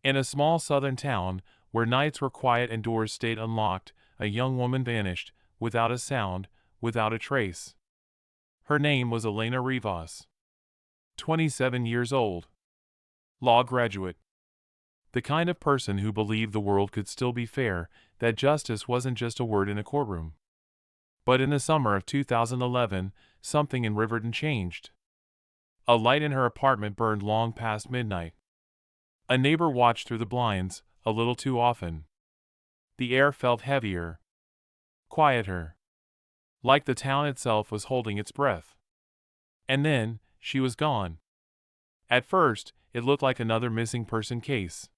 In a small southern town, where nights were quiet and doors stayed unlocked, a young woman vanished, without a sound, without a trace. Her name was Elena Rivas. 27 years old. Law graduate. The kind of person who believed the world could still be fair, that justice wasn't just a word in a courtroom. But in the summer of 2011, something in Riverton changed. A light in her apartment burned long past midnight. A neighbor watched through the blinds, a little too often. The air felt heavier, quieter, like the town itself was holding its breath. And then, she was gone. At first, it looked like another missing person case.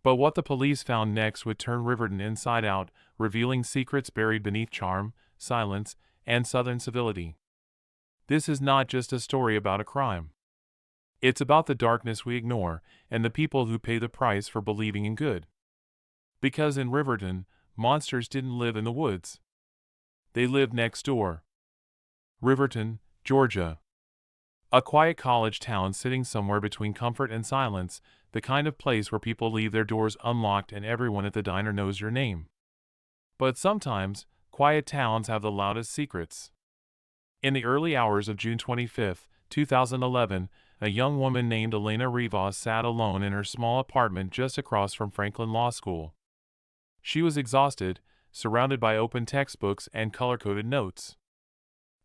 But what the police found next would turn Riverton inside out, revealing secrets buried beneath charm, silence, and southern civility. This is not just a story about a crime. It's about the darkness we ignore, and the people who pay the price for believing in good. Because in Riverton, monsters didn't live in the woods. They lived next door. Riverton, Georgia. A quiet college town sitting somewhere between comfort and silence, the kind of place where people leave their doors unlocked and everyone at the diner knows your name. But sometimes, quiet towns have the loudest secrets. In the early hours of June 25, 2011, a young woman named Elena Rivas sat alone in her small apartment just across from Franklin Law School. She was exhausted, surrounded by open textbooks and color-coded notes.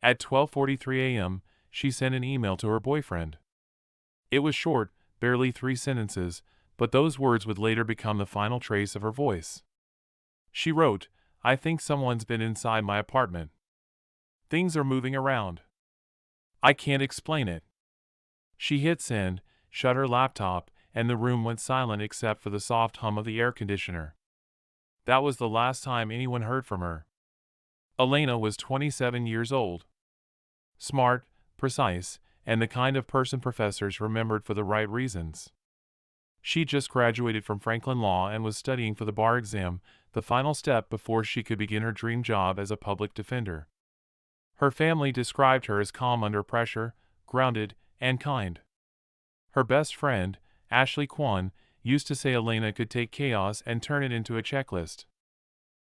At 12:43 a.m., she sent an email to her boyfriend. It was short, barely 3 sentences, but those words would later become the final trace of her voice. She wrote, "I think someone's been inside my apartment. Things are moving around. I can't explain it." She hit send, shut her laptop, and the room went silent except for the soft hum of the air conditioner. That was the last time anyone heard from her. Elena was 27 years old. Smart, precise, and the kind of person professors remembered for the right reasons. She just graduated from Franklin Law and was studying for the bar exam, the final step before she could begin her dream job as a public defender. Her family described her as calm under pressure, grounded, and kind. Her best friend, Ashley Kwan, used to say Elena could take chaos and turn it into a checklist.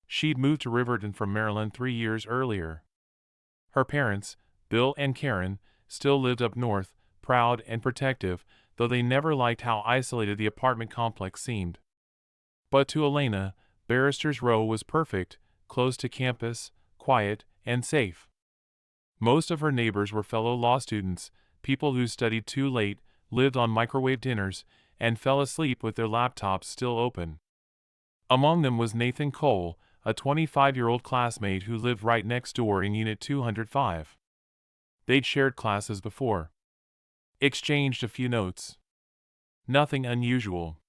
She'd moved to Riverton from Maryland 3 years earlier. Her parents, Bill and Karen, still lived up north, proud and protective, though they never liked how isolated the apartment complex seemed. But to Elena, Barrister's Row was perfect, close to campus, quiet, and safe. Most of her neighbors were fellow law students, people who studied too late, lived on microwave dinners, and fell asleep with their laptops still open. Among them was Nathan Cole, a 25-year-old classmate who lived right next door in Unit 205. They'd shared classes before. Exchanged a few notes. Nothing unusual.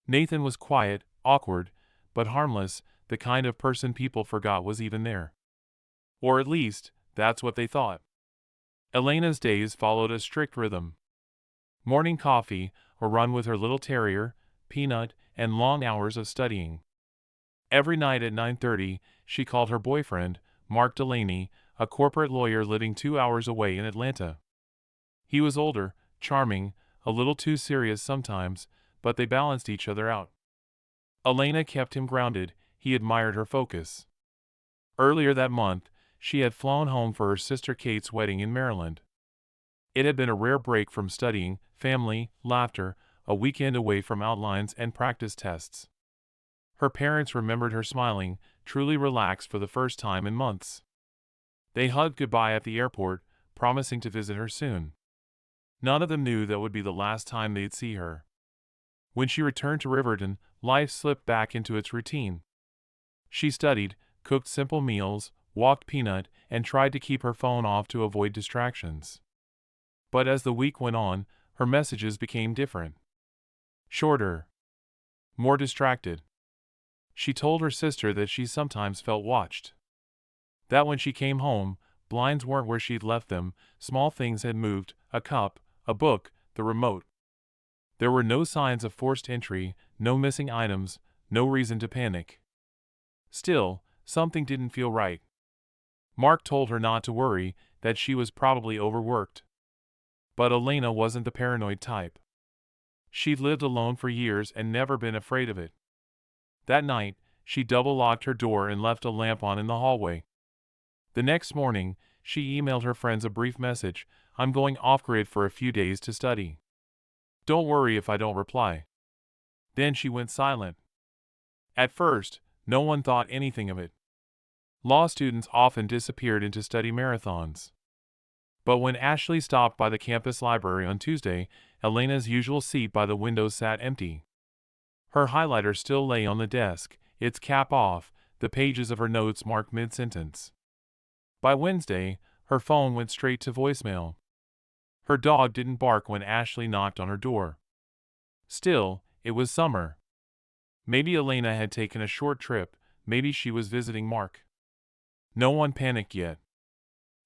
Nathan was quiet, awkward, but harmless, the kind of person people forgot was even there. Or at least, that's what they thought. Elena's days followed a strict rhythm. Morning coffee, a run with her little terrier, Peanut, and long hours of studying. Every night at 9:30, she called her boyfriend, Mark Delaney, a corporate lawyer living 2 hours away in Atlanta. He was older, charming, a little too serious sometimes, but they balanced each other out. Elena kept him grounded, he admired her focus. Earlier that month, she had flown home for her sister Kate's wedding in Maryland. It had been a rare break from studying, family, laughter, a weekend away from outlines and practice tests. Her parents remembered her smiling, truly relaxed for the first time in months. They hugged goodbye at the airport, promising to visit her soon. None of them knew that would be the last time they'd see her. When she returned to Riverton, life slipped back into its routine. She studied, cooked simple meals, walked Peanut, and tried to keep her phone off to avoid distractions. But as the week went on, her messages became different. Shorter. More distracted. She told her sister that she sometimes felt watched. That when she came home, blinds weren't where she'd left them, small things had moved, a cup, a book, the remote. There were no signs of forced entry, no missing items, no reason to panic. Still, something didn't feel right. Mark told her not to worry, that she was probably overworked. But Elena wasn't the paranoid type. She'd lived alone for years and never been afraid of it. That night, she double-locked her door and left a lamp on in the hallway. The next morning, she emailed her friends a brief message: "I'm going off-grid for a few days to study. Don't worry if I don't reply." Then she went silent. At first, no one thought anything of it. Law students often disappeared into study marathons. But when Ashley stopped by the campus library on Tuesday, Elena's usual seat by the window sat empty. Her highlighter still lay on the desk, its cap off, the pages of her notes marked mid-sentence. By Wednesday, her phone went straight to voicemail. Her dog didn't bark when Ashley knocked on her door. Still, it was summer. Maybe Elena had taken a short trip, maybe she was visiting Mark. No one panicked yet.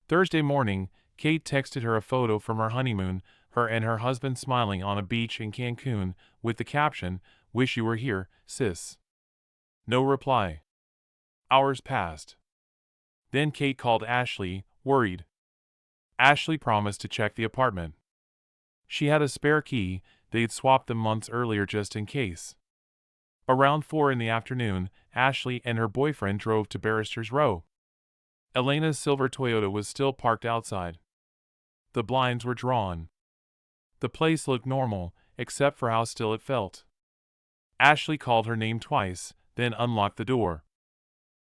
Thursday morning, Kate texted her a photo from her honeymoon, her and her husband smiling on a beach in Cancun, with the caption, "Wish you were here, sis." No reply. Hours passed. Then Kate called Ashley, worried. Ashley promised to check the apartment. She had a spare key, they'd swapped them months earlier just in case. Around 4 in the afternoon, Ashley and her boyfriend drove to Barrister's Row. Elena's silver Toyota was still parked outside. The blinds were drawn. The place looked normal, except for how still it felt. Ashley called her name twice, then unlocked the door.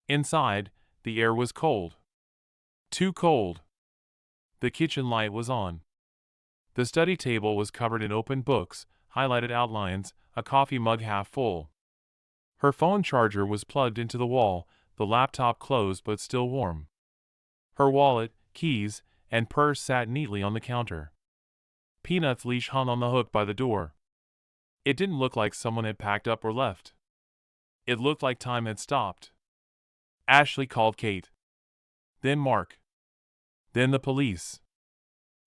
Inside, the air was cold. Too cold. The kitchen light was on. The study table was covered in open books, highlighted outlines, a coffee mug half full. Her phone charger was plugged into the wall, the laptop closed but still warm. Her wallet, keys, and purse sat neatly on the counter. Peanut's leash hung on the hook by the door. It didn't look like someone had packed up or left. It looked like time had stopped. Ashley called Kate. Then Mark. Then the police.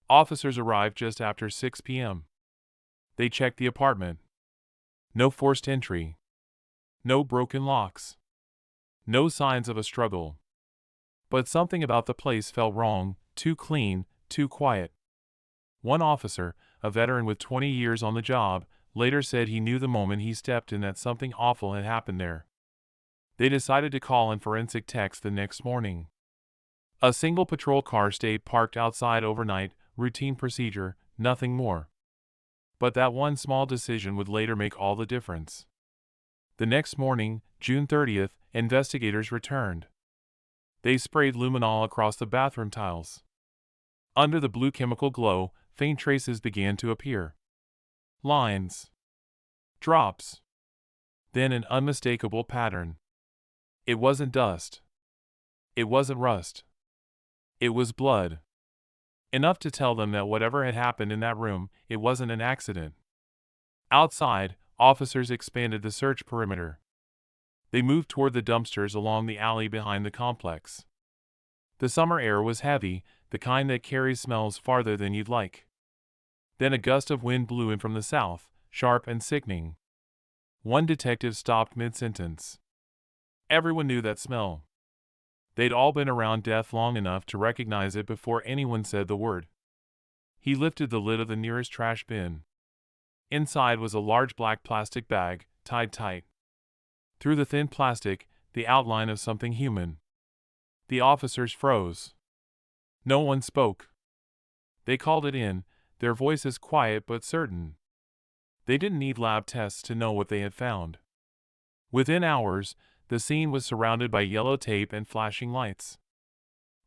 Officers arrived just after 6 p.m. They checked the apartment. No forced entry. No broken locks. No signs of a struggle. But something about the place felt wrong, too clean, too quiet. One officer, a veteran with 20 years on the job, later said he knew the moment he stepped in that something awful had happened there. They decided to call in forensic techs the next morning. A single patrol car stayed parked outside overnight, routine procedure, nothing more. But that one small decision would later make all the difference. The next morning, June 30th, investigators returned. They sprayed luminol across the bathroom tiles. Under the blue chemical glow, faint traces began to appear. Lines. Drops. Then an unmistakable pattern. It wasn't dust. It wasn't rust. It was blood. Enough to tell them that whatever had happened in that room, it wasn't an accident. Outside, officers expanded the search perimeter. They moved toward the dumpsters along the alley behind the complex. The summer air was heavy, the kind that carries smells farther than you'd like. Then a gust of wind blew in from the south, sharp and sickening. One detective stopped mid-sentence. Everyone knew that smell. They'd all been around death long enough to recognize it before anyone said the word. He lifted the lid of the nearest trash bin. Inside was a large black plastic bag, tied tight. Through the thin plastic, the outline of something human. The officers froze. No one spoke. They called it in, their voices quiet but certain. They didn't need lab tests to know what they had found. Within hours, the scene was surrounded by yellow tape and flashing lights.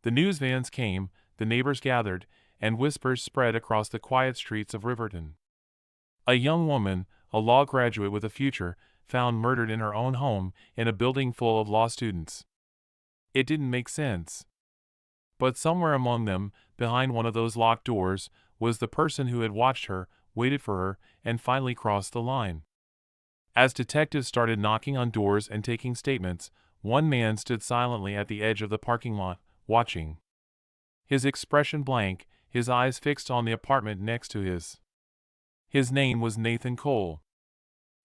The news vans came, the neighbors gathered, and whispers spread across the quiet streets of Riverton. A young woman, a law graduate with a future, found murdered in her own home, in a building full of law students. It didn't make sense. But somewhere among them, behind one of those locked doors, was the person who had watched her, waited for her, and finally crossed the line. As detectives started knocking on doors and taking statements, one man stood silently at the edge of the parking lot, watching. His expression blank, his eyes fixed on the apartment next to his. His name was Nathan Cole.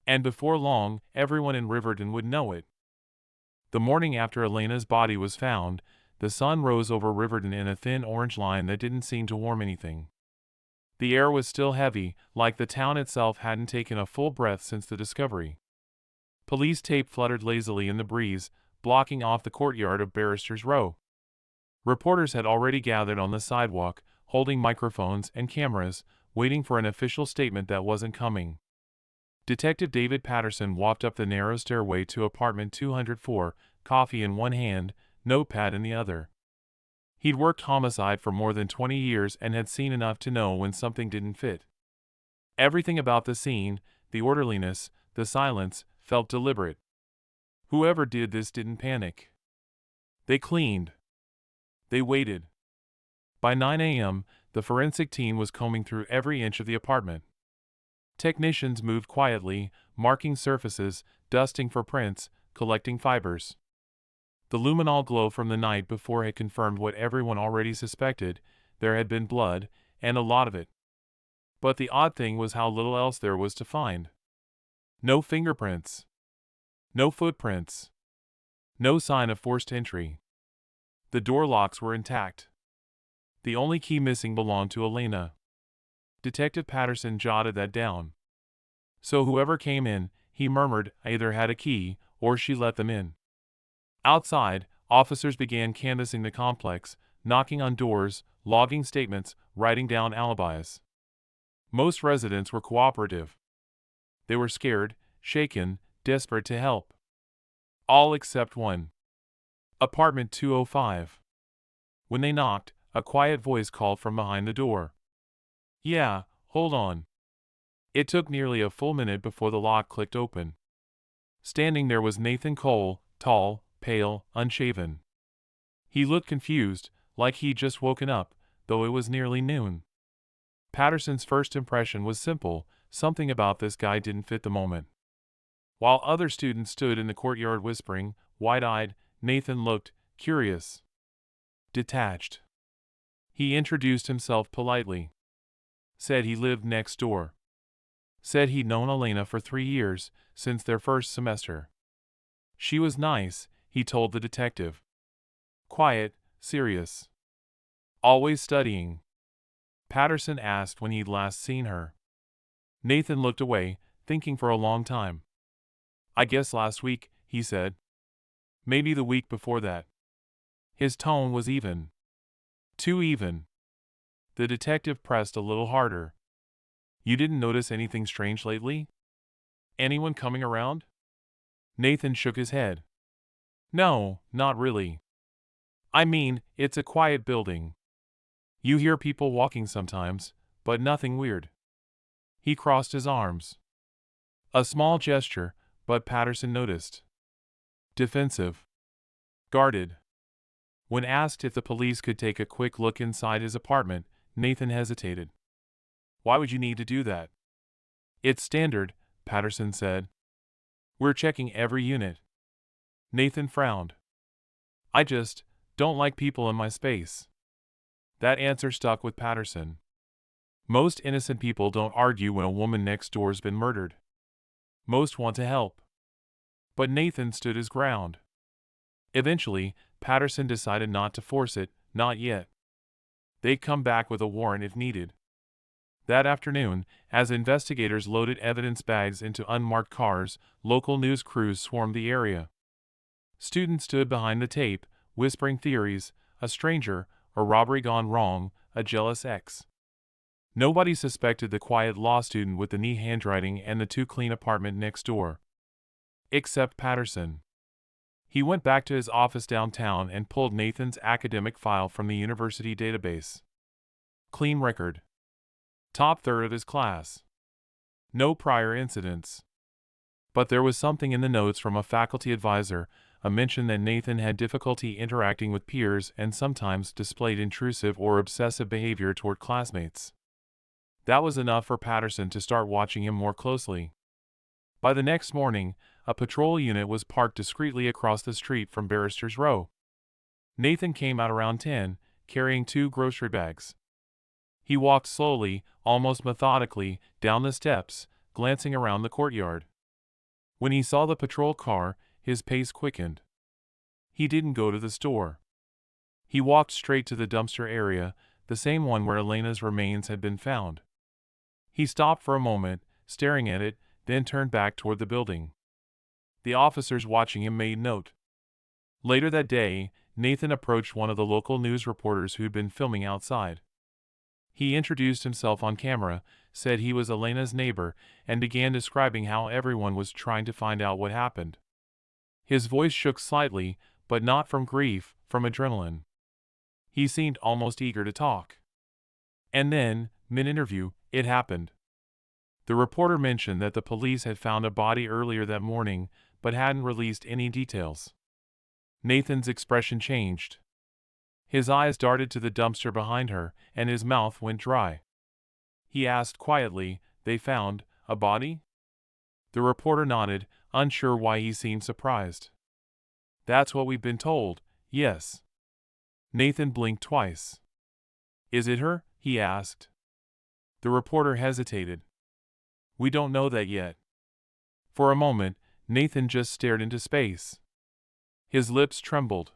And before long, everyone in Riverton would know it. The morning after Elena's body was found, the sun rose over Riverton in a thin orange line that didn't seem to warm anything. The air was still heavy, like the town itself hadn't taken a full breath since the discovery. Police tape fluttered lazily in the breeze, blocking off the courtyard of Barristers Row. Reporters had already gathered on the sidewalk, holding microphones and cameras, waiting for an official statement that wasn't coming. Detective David Patterson walked up the narrow stairway to apartment 204, coffee in one hand, notepad in the other. He'd worked homicide for more than 20 years and had seen enough to know when something didn't fit. Everything about the scene, the orderliness, the silence, felt deliberate. Whoever did this didn't panic. They cleaned. They waited. By 9 a.m., the forensic team was combing through every inch of the apartment. Technicians moved quietly, marking surfaces, dusting for prints, collecting fibers. The luminol glow from the night before had confirmed what everyone already suspected: there had been blood, and a lot of it. But the odd thing was how little else there was to find. No fingerprints. No footprints. No sign of forced entry. The door locks were intact. The only key missing belonged to Elena. Detective Patterson jotted that down. So whoever came in, he murmured, either had a key, or she let them in. Outside, officers began canvassing the complex, knocking on doors, logging statements, writing down alibis. Most residents were cooperative. They were scared, shaken, desperate to help. All except one. Apartment 205. When they knocked, a quiet voice called from behind the door. "Yeah, hold on." It took nearly a full minute before the lock clicked open. Standing there was Nathan Cole, tall, pale, unshaven. He looked confused, like he'd just woken up, though it was nearly noon. Patterson's first impression was simple: something about this guy didn't fit the moment. While other students stood in the courtyard whispering, wide-eyed, Nathan looked curious, detached. He introduced himself politely. Said he lived next door. Said he'd known Elena for 3 years, since their first semester. She was nice, he told the detective. Quiet, serious. Always studying. Patterson asked when he'd last seen her. Nathan looked away, thinking for a long time. "I guess last week," he said. "Maybe the week before that." His tone was even. Too even. The detective pressed a little harder. "You didn't notice anything strange lately? Anyone coming around?" Nathan shook his head. "No, not really. I mean, it's a quiet building. You hear people walking sometimes, but nothing weird." He crossed his arms. A small gesture, but Patterson noticed. Defensive. Guarded. When asked if the police could take a quick look inside his apartment, Nathan hesitated. "Why would you need to do that?" "It's standard," Patterson said. "We're checking every unit." Nathan frowned. "I just don't like people in my space." That answer stuck with Patterson. Most innocent people don't argue when a woman next door's been murdered. Most want to help. But Nathan stood his ground. Eventually, Patterson decided not to force it, not yet. They'd come back with a warrant if needed. That afternoon, as investigators loaded evidence bags into unmarked cars, local news crews swarmed the area. Students stood behind the tape, whispering theories: a stranger, a robbery gone wrong, a jealous ex. Nobody suspected the quiet law student with the neat handwriting and the too-clean apartment next door. Except Patterson. He went back to his office downtown and pulled Nathan's academic file from the university database. Clean record. Top third of his class. No prior incidents. But there was something in the notes from a faculty advisor, a mention that Nathan had difficulty interacting with peers and sometimes displayed intrusive or obsessive behavior toward classmates. That was enough for Patterson to start watching him more closely. By the next morning, a patrol unit was parked discreetly across the street from Barristers Row. Nathan came out around 10, carrying 2 grocery bags. He walked slowly, almost methodically, down the steps, glancing around the courtyard. When he saw the patrol car, his pace quickened. He didn't go to the store. He walked straight to the dumpster area, the same one where Elena's remains had been found. He stopped for a moment, staring at it, then turned back toward the building. The officers watching him made note. Later that day, Nathan approached one of the local news reporters who'd been filming outside. He introduced himself on camera, said he was Elena's neighbor, and began describing how everyone was trying to find out what happened. His voice shook slightly, but not from grief, from adrenaline. He seemed almost eager to talk. And then, mid-interview, it happened. The reporter mentioned that the police had found a body earlier that morning, but hadn't released any details. Nathan's expression changed. His eyes darted to the dumpster behind her, and his mouth went dry. He asked quietly, "They found a body?" The reporter nodded, unsure why he seemed surprised. "That's what we've been told, yes." Nathan blinked twice. "Is it her?" he asked. The reporter hesitated. "We don't know that yet." For a moment, Nathan just stared into space. His lips trembled.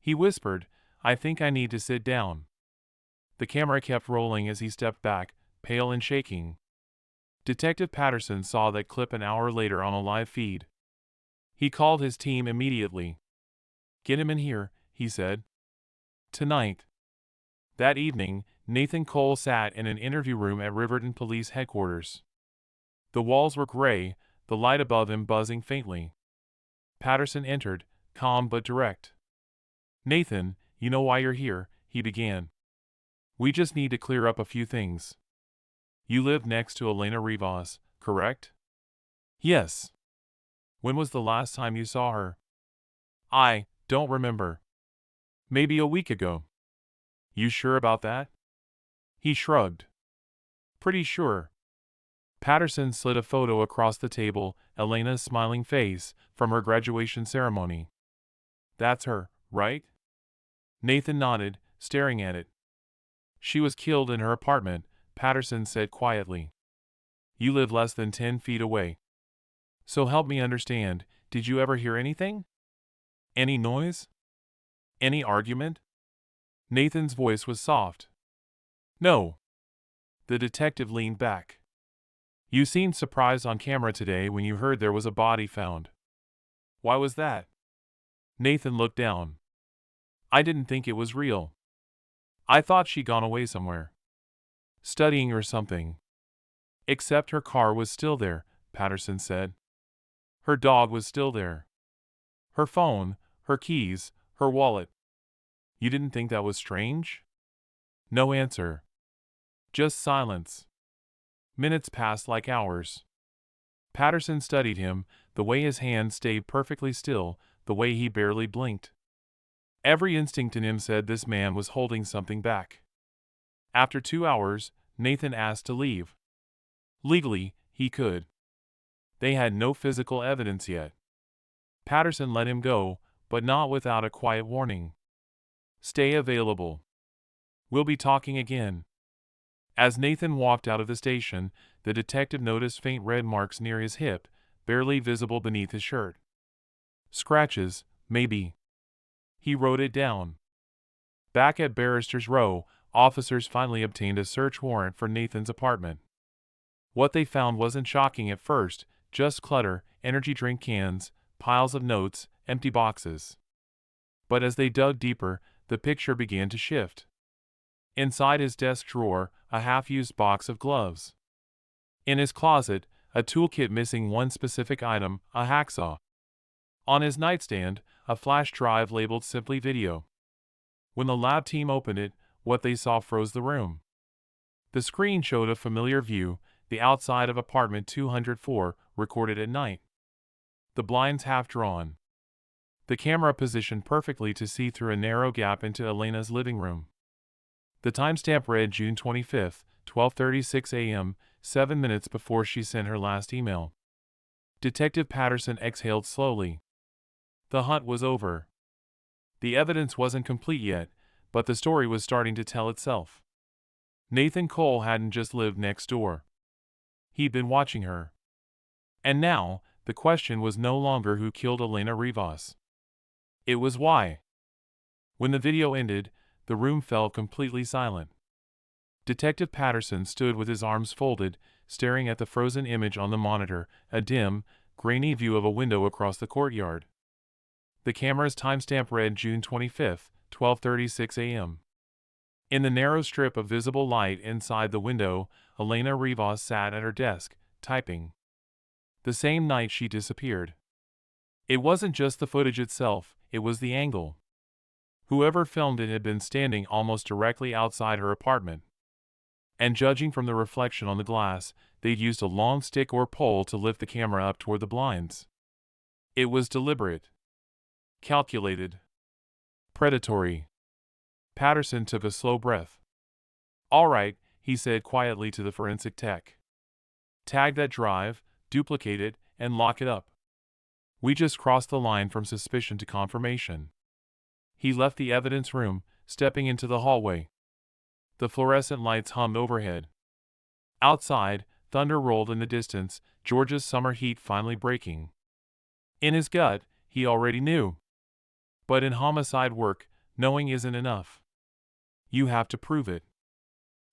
He whispered, "I think I need to sit down." The camera kept rolling as he stepped back, pale and shaking. Detective Patterson saw that clip an hour later on a live feed. He called his team immediately. "Get him in here," he said. "Tonight." That evening, Nathan Cole sat in an interview room at Riverton Police Headquarters. The walls were gray, the light above him buzzing faintly. Patterson entered, calm but direct. "Nathan, you know why you're here," he began. "We just need to clear up a few things. You live next to Elena Rivas, correct?" "Yes." "When was the last time you saw her?" "I don't remember. Maybe a week ago." "You sure about that?" He shrugged. "Pretty sure." Patterson slid a photo across the table, Elena's smiling face, from her graduation ceremony. "That's her, right?" Nathan nodded, staring at it. "She was killed in her apartment," Patterson said quietly. "You live less than 10 feet away. So help me understand, did you ever hear anything? Any noise? Any argument?" Nathan's voice was soft. "No." The detective leaned back. "You seemed surprised on camera today when you heard there was a body found. Why was that?" Nathan looked down. "I didn't think it was real. I thought she'd gone away somewhere. Studying or something." "Except her car was still there," Patterson said. "Her dog was still there. Her phone, her keys, her wallet. You didn't think that was strange?" No answer. Just silence. Minutes passed like hours. Patterson studied him, the way his hands stayed perfectly still, the way he barely blinked. Every instinct in him said this man was holding something back. After 2 hours, Nathan asked to leave. Legally, he could. They had no physical evidence yet. Patterson let him go, but not without a quiet warning. "Stay available. We'll be talking again." As Nathan walked out of the station, the detective noticed faint red marks near his hip, barely visible beneath his shirt. "Scratches, maybe." He wrote it down. Back at Barrister's Row, officers finally obtained a search warrant for Nathan's apartment. What they found wasn't shocking at first, just clutter, energy drink cans, piles of notes, empty boxes. But as they dug deeper, the picture began to shift. Inside his desk drawer, a half-used box of gloves. In his closet, a toolkit missing one specific item, a hacksaw. On his nightstand, a flash drive labeled simply video. When the lab team opened it, what they saw froze the room. The screen showed a familiar view, the outside of apartment 204, recorded at night. The blinds half drawn. The camera positioned perfectly to see through a narrow gap into Elena's living room. The timestamp read June 25, 12:36 a.m., 7 minutes before she sent her last email. Detective Patterson exhaled slowly. The hunt was over. The evidence wasn't complete yet, but the story was starting to tell itself. Nathan Cole hadn't just lived next door. He'd been watching her. And now, the question was no longer who killed Elena Rivas. It was why. When the video ended, the room fell completely silent. Detective Patterson stood with his arms folded, staring at the frozen image on the monitor, a dim, grainy view of a window across the courtyard. The camera's timestamp read June 25, 12:36 a.m. In the narrow strip of visible light inside the window, Elena Rivas sat at her desk, typing. The same night she disappeared. It wasn't just the footage itself, it was the angle. Whoever filmed it had been standing almost directly outside her apartment. And judging from the reflection on the glass, they'd used a long stick or pole to lift the camera up toward the blinds. It was deliberate. Calculated. Predatory. Patterson took a slow breath. "All right," he said quietly to the forensic tech. "Tag that drive, duplicate it, and lock it up. We just crossed the line from suspicion to confirmation." He left the evidence room, stepping into the hallway. The fluorescent lights hummed overhead. Outside, thunder rolled in the distance, Georgia's summer heat finally breaking. In his gut, he already knew. But in homicide work, knowing isn't enough. You have to prove it.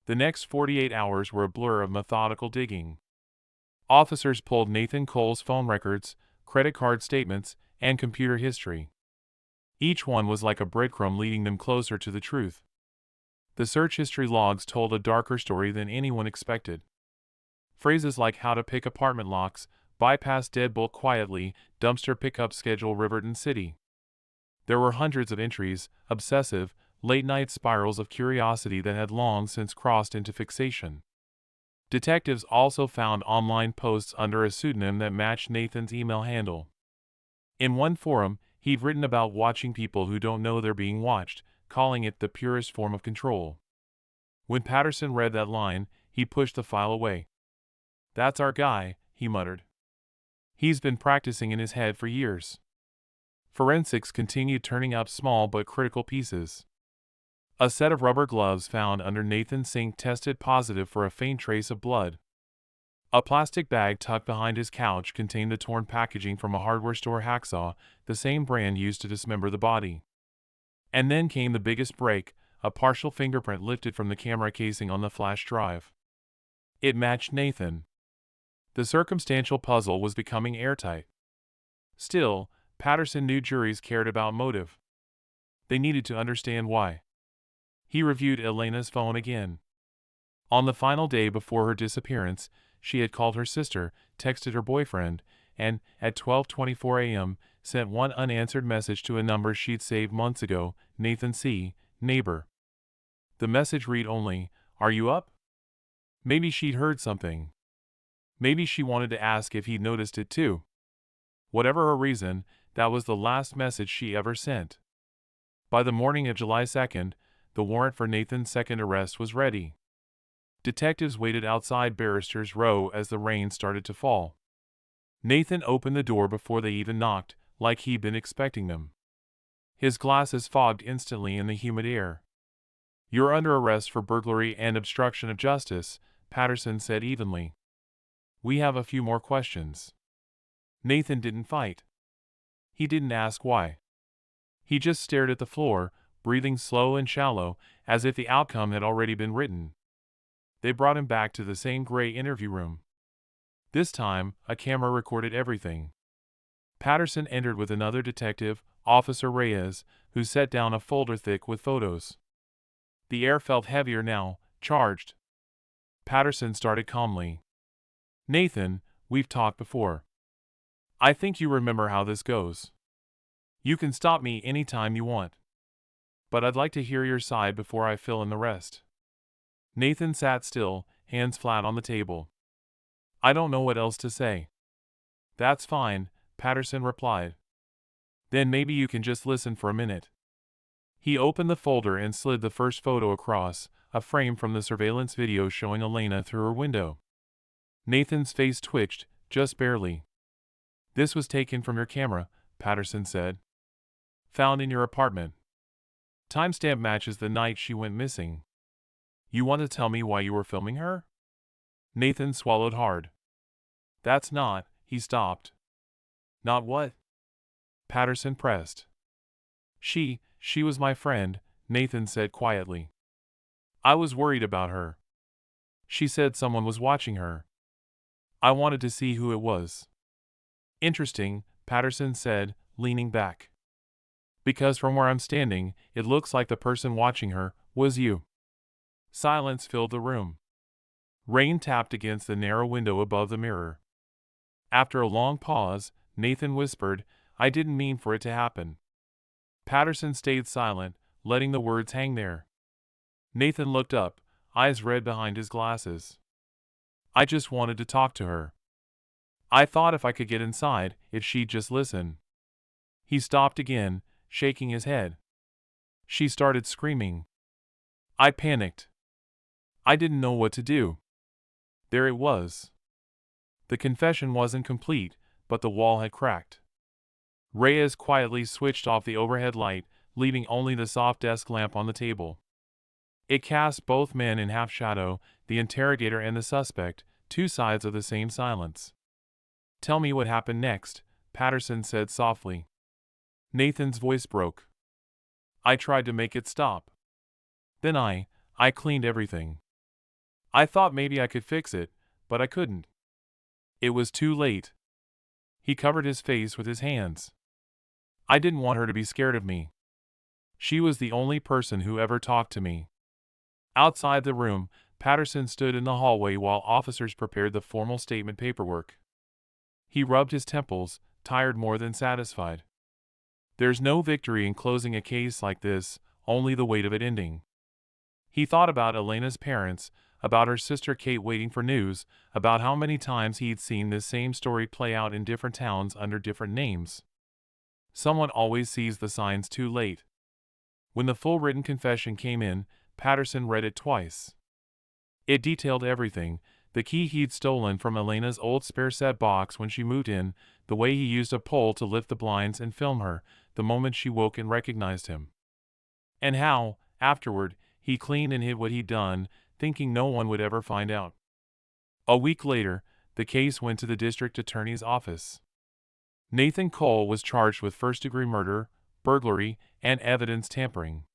The next 48 hours were a blur of methodical digging. Officers pulled Nathan Cole's phone records, credit card statements, and computer history. Each one was like a breadcrumb leading them closer to the truth. The search history logs told a darker story than anyone expected. Phrases like how to pick apartment locks, bypass deadbolt quietly, dumpster pickup schedule Riverton City. There were hundreds of entries, obsessive, late-night spirals of curiosity that had long since crossed into fixation. Detectives also found online posts under a pseudonym that matched Nathan's email handle. In one forum, he'd written about watching people who don't know they're being watched, calling it the purest form of control. When Patterson read that line, he pushed the file away. "That's our guy," he muttered. "He's been practicing in his head for years." Forensics continued turning up small but critical pieces. A set of rubber gloves found under Nathan's sink tested positive for a faint trace of blood. A plastic bag tucked behind his couch contained the torn packaging from a hardware store hacksaw, the same brand used to dismember the body. And then came the biggest break, a partial fingerprint lifted from the camera casing on the flash drive. It matched Nathan. The circumstantial puzzle was becoming airtight. Still, Patterson knew juries cared about motive. They needed to understand why. He reviewed Elena's phone again. On the final day before her disappearance, she had called her sister, texted her boyfriend, and, at 12:24 a.m., sent one unanswered message to a number she'd saved months ago, Nathan C., neighbor. The message read only, "Are you up?" Maybe she'd heard something. Maybe she wanted to ask if he'd noticed it too. Whatever her reason, that was the last message she ever sent. By the morning of July 2nd, the warrant for Nathan's second arrest was ready. Detectives waited outside Barrister's Row as the rain started to fall. Nathan opened the door before they even knocked, like he'd been expecting them. His glasses fogged instantly in the humid air. "You're under arrest for burglary and obstruction of justice," Patterson said evenly. "We have a few more questions." Nathan didn't fight. He didn't ask why. He just stared at the floor, breathing slow and shallow, as if the outcome had already been written. They brought him back to the same gray interview room. This time, a camera recorded everything. Patterson entered with another detective, Officer Reyes, who set down a folder thick with photos. The air felt heavier now, charged. Patterson started calmly. "Nathan, we've talked before. I think you remember how this goes. You can stop me anytime you want. But I'd like to hear your side before I fill in the rest." Nathan sat still, hands flat on the table. "I don't know what else to say." "That's fine," Patterson replied. "Then maybe you can just listen for a minute." He opened the folder and slid the first photo across, a frame from the surveillance video showing Elena through her window. Nathan's face twitched, just barely. "This was taken from your camera," Patterson said. "Found in your apartment. Timestamp matches the night she went missing. You want to tell me why you were filming her?" Nathan swallowed hard. "That's not," he stopped. "Not what?" Patterson pressed. She was my friend," Nathan said quietly. "I was worried about her. She said someone was watching her. I wanted to see who it was. Interesting, Patterson said, leaning back. Because from where I'm standing, it looks like the person watching her was you. Silence filled the room. Rain tapped against the narrow window above the mirror. After a long pause, Nathan whispered, "I didn't mean for it to happen." Patterson stayed silent, letting the words hang there. Nathan looked up, eyes red behind his glasses. "I just wanted to talk to her. I thought if I could get inside, if she'd just listen." He stopped again, shaking his head. She started screaming. I panicked. I didn't know what to do. There it was. The confession wasn't complete, but the wall had cracked. Reyes quietly switched off the overhead light, leaving only the soft desk lamp on the table. It cast both men in half shadow, the interrogator and the suspect, two sides of the same silence. "Tell me what happened next," Patterson said softly. Nathan's voice broke. "I tried to make it stop. Then I cleaned everything. I thought maybe I could fix it, but I couldn't. It was too late." He covered his face with his hands. "I didn't want her to be scared of me. She was the only person who ever talked to me." Outside the room, Patterson stood in the hallway while officers prepared the formal statement paperwork. He rubbed his temples, tired more than satisfied. There's no victory in closing a case like this, only the weight of it ending. He thought about Elena's parents, about her sister Kate waiting for news, about how many times he'd seen this same story play out in different towns under different names. Someone always sees the signs too late. When the full written confession came in, Patterson read it twice. It detailed everything: the key he'd stolen from Elena's old spare set box when she moved in, the way he used a pole to lift the blinds and film her, the moment she woke and recognized him. And how, afterward, he cleaned and hid what he'd done, thinking no one would ever find out. A week later, the case went to the district attorney's office. Nathan Cole was charged with first-degree murder, burglary, and evidence tampering.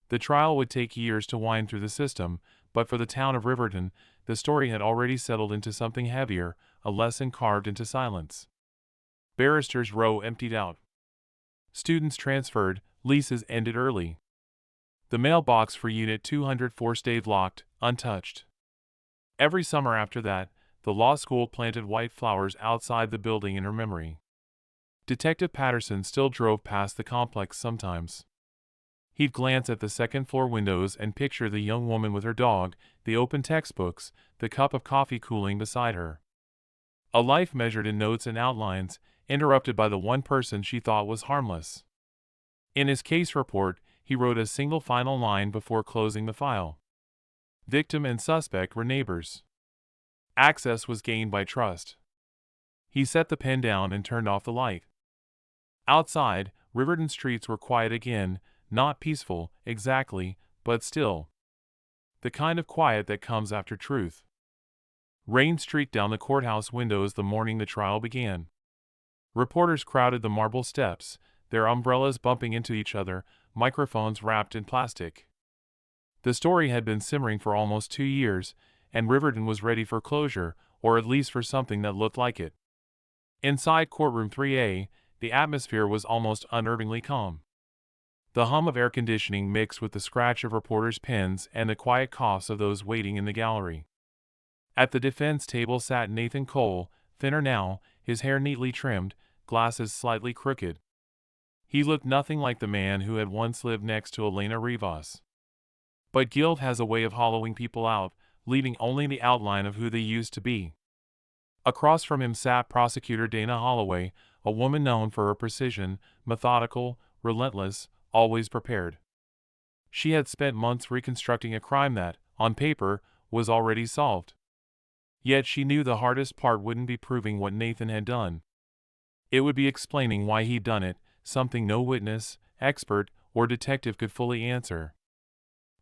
The trial would take years to wind through the system, but for the town of Riverton, the story had already settled into something heavier, a lesson carved into silence. Barristers' row emptied out. Students transferred, leases ended early. The mailbox for Unit 204 stayed locked, untouched. Every summer after that, the law school planted white flowers outside the building in her memory. Detective Patterson still drove past the complex sometimes. He'd glance at the second-floor windows and picture the young woman with her dog, the open textbooks, the cup of coffee cooling beside her. A life measured in notes and outlines, interrupted by the one person she thought was harmless. In his case report, he wrote a single final line before closing the file. Victim and suspect were neighbors. Access was gained by trust. He set the pen down and turned off the light. Outside, Riverton streets were quiet again, not peaceful, exactly, but still. The kind of quiet that comes after truth. Rain streaked down the courthouse windows the morning the trial began. Reporters crowded the marble steps, their umbrellas bumping into each other, microphones wrapped in plastic. The story had been simmering for almost 2 years, and Riverton was ready for closure, or at least for something that looked like it. Inside courtroom 3A, the atmosphere was almost unnervingly calm. The hum of air conditioning mixed with the scratch of reporters' pens and the quiet coughs of those waiting in the gallery. At the defense table sat Nathan Cole, thinner now, his hair neatly trimmed, glasses slightly crooked. He looked nothing like the man who had once lived next to Elena Rivas. But guilt has a way of hollowing people out, leaving only the outline of who they used to be. Across from him sat prosecutor Dana Holloway, a woman known for her precision, methodical, relentless, always prepared. She had spent months reconstructing a crime that, on paper, was already solved. Yet she knew the hardest part wouldn't be proving what Nathan had done. It would be explaining why he'd done it, something no witness, expert, or detective could fully answer.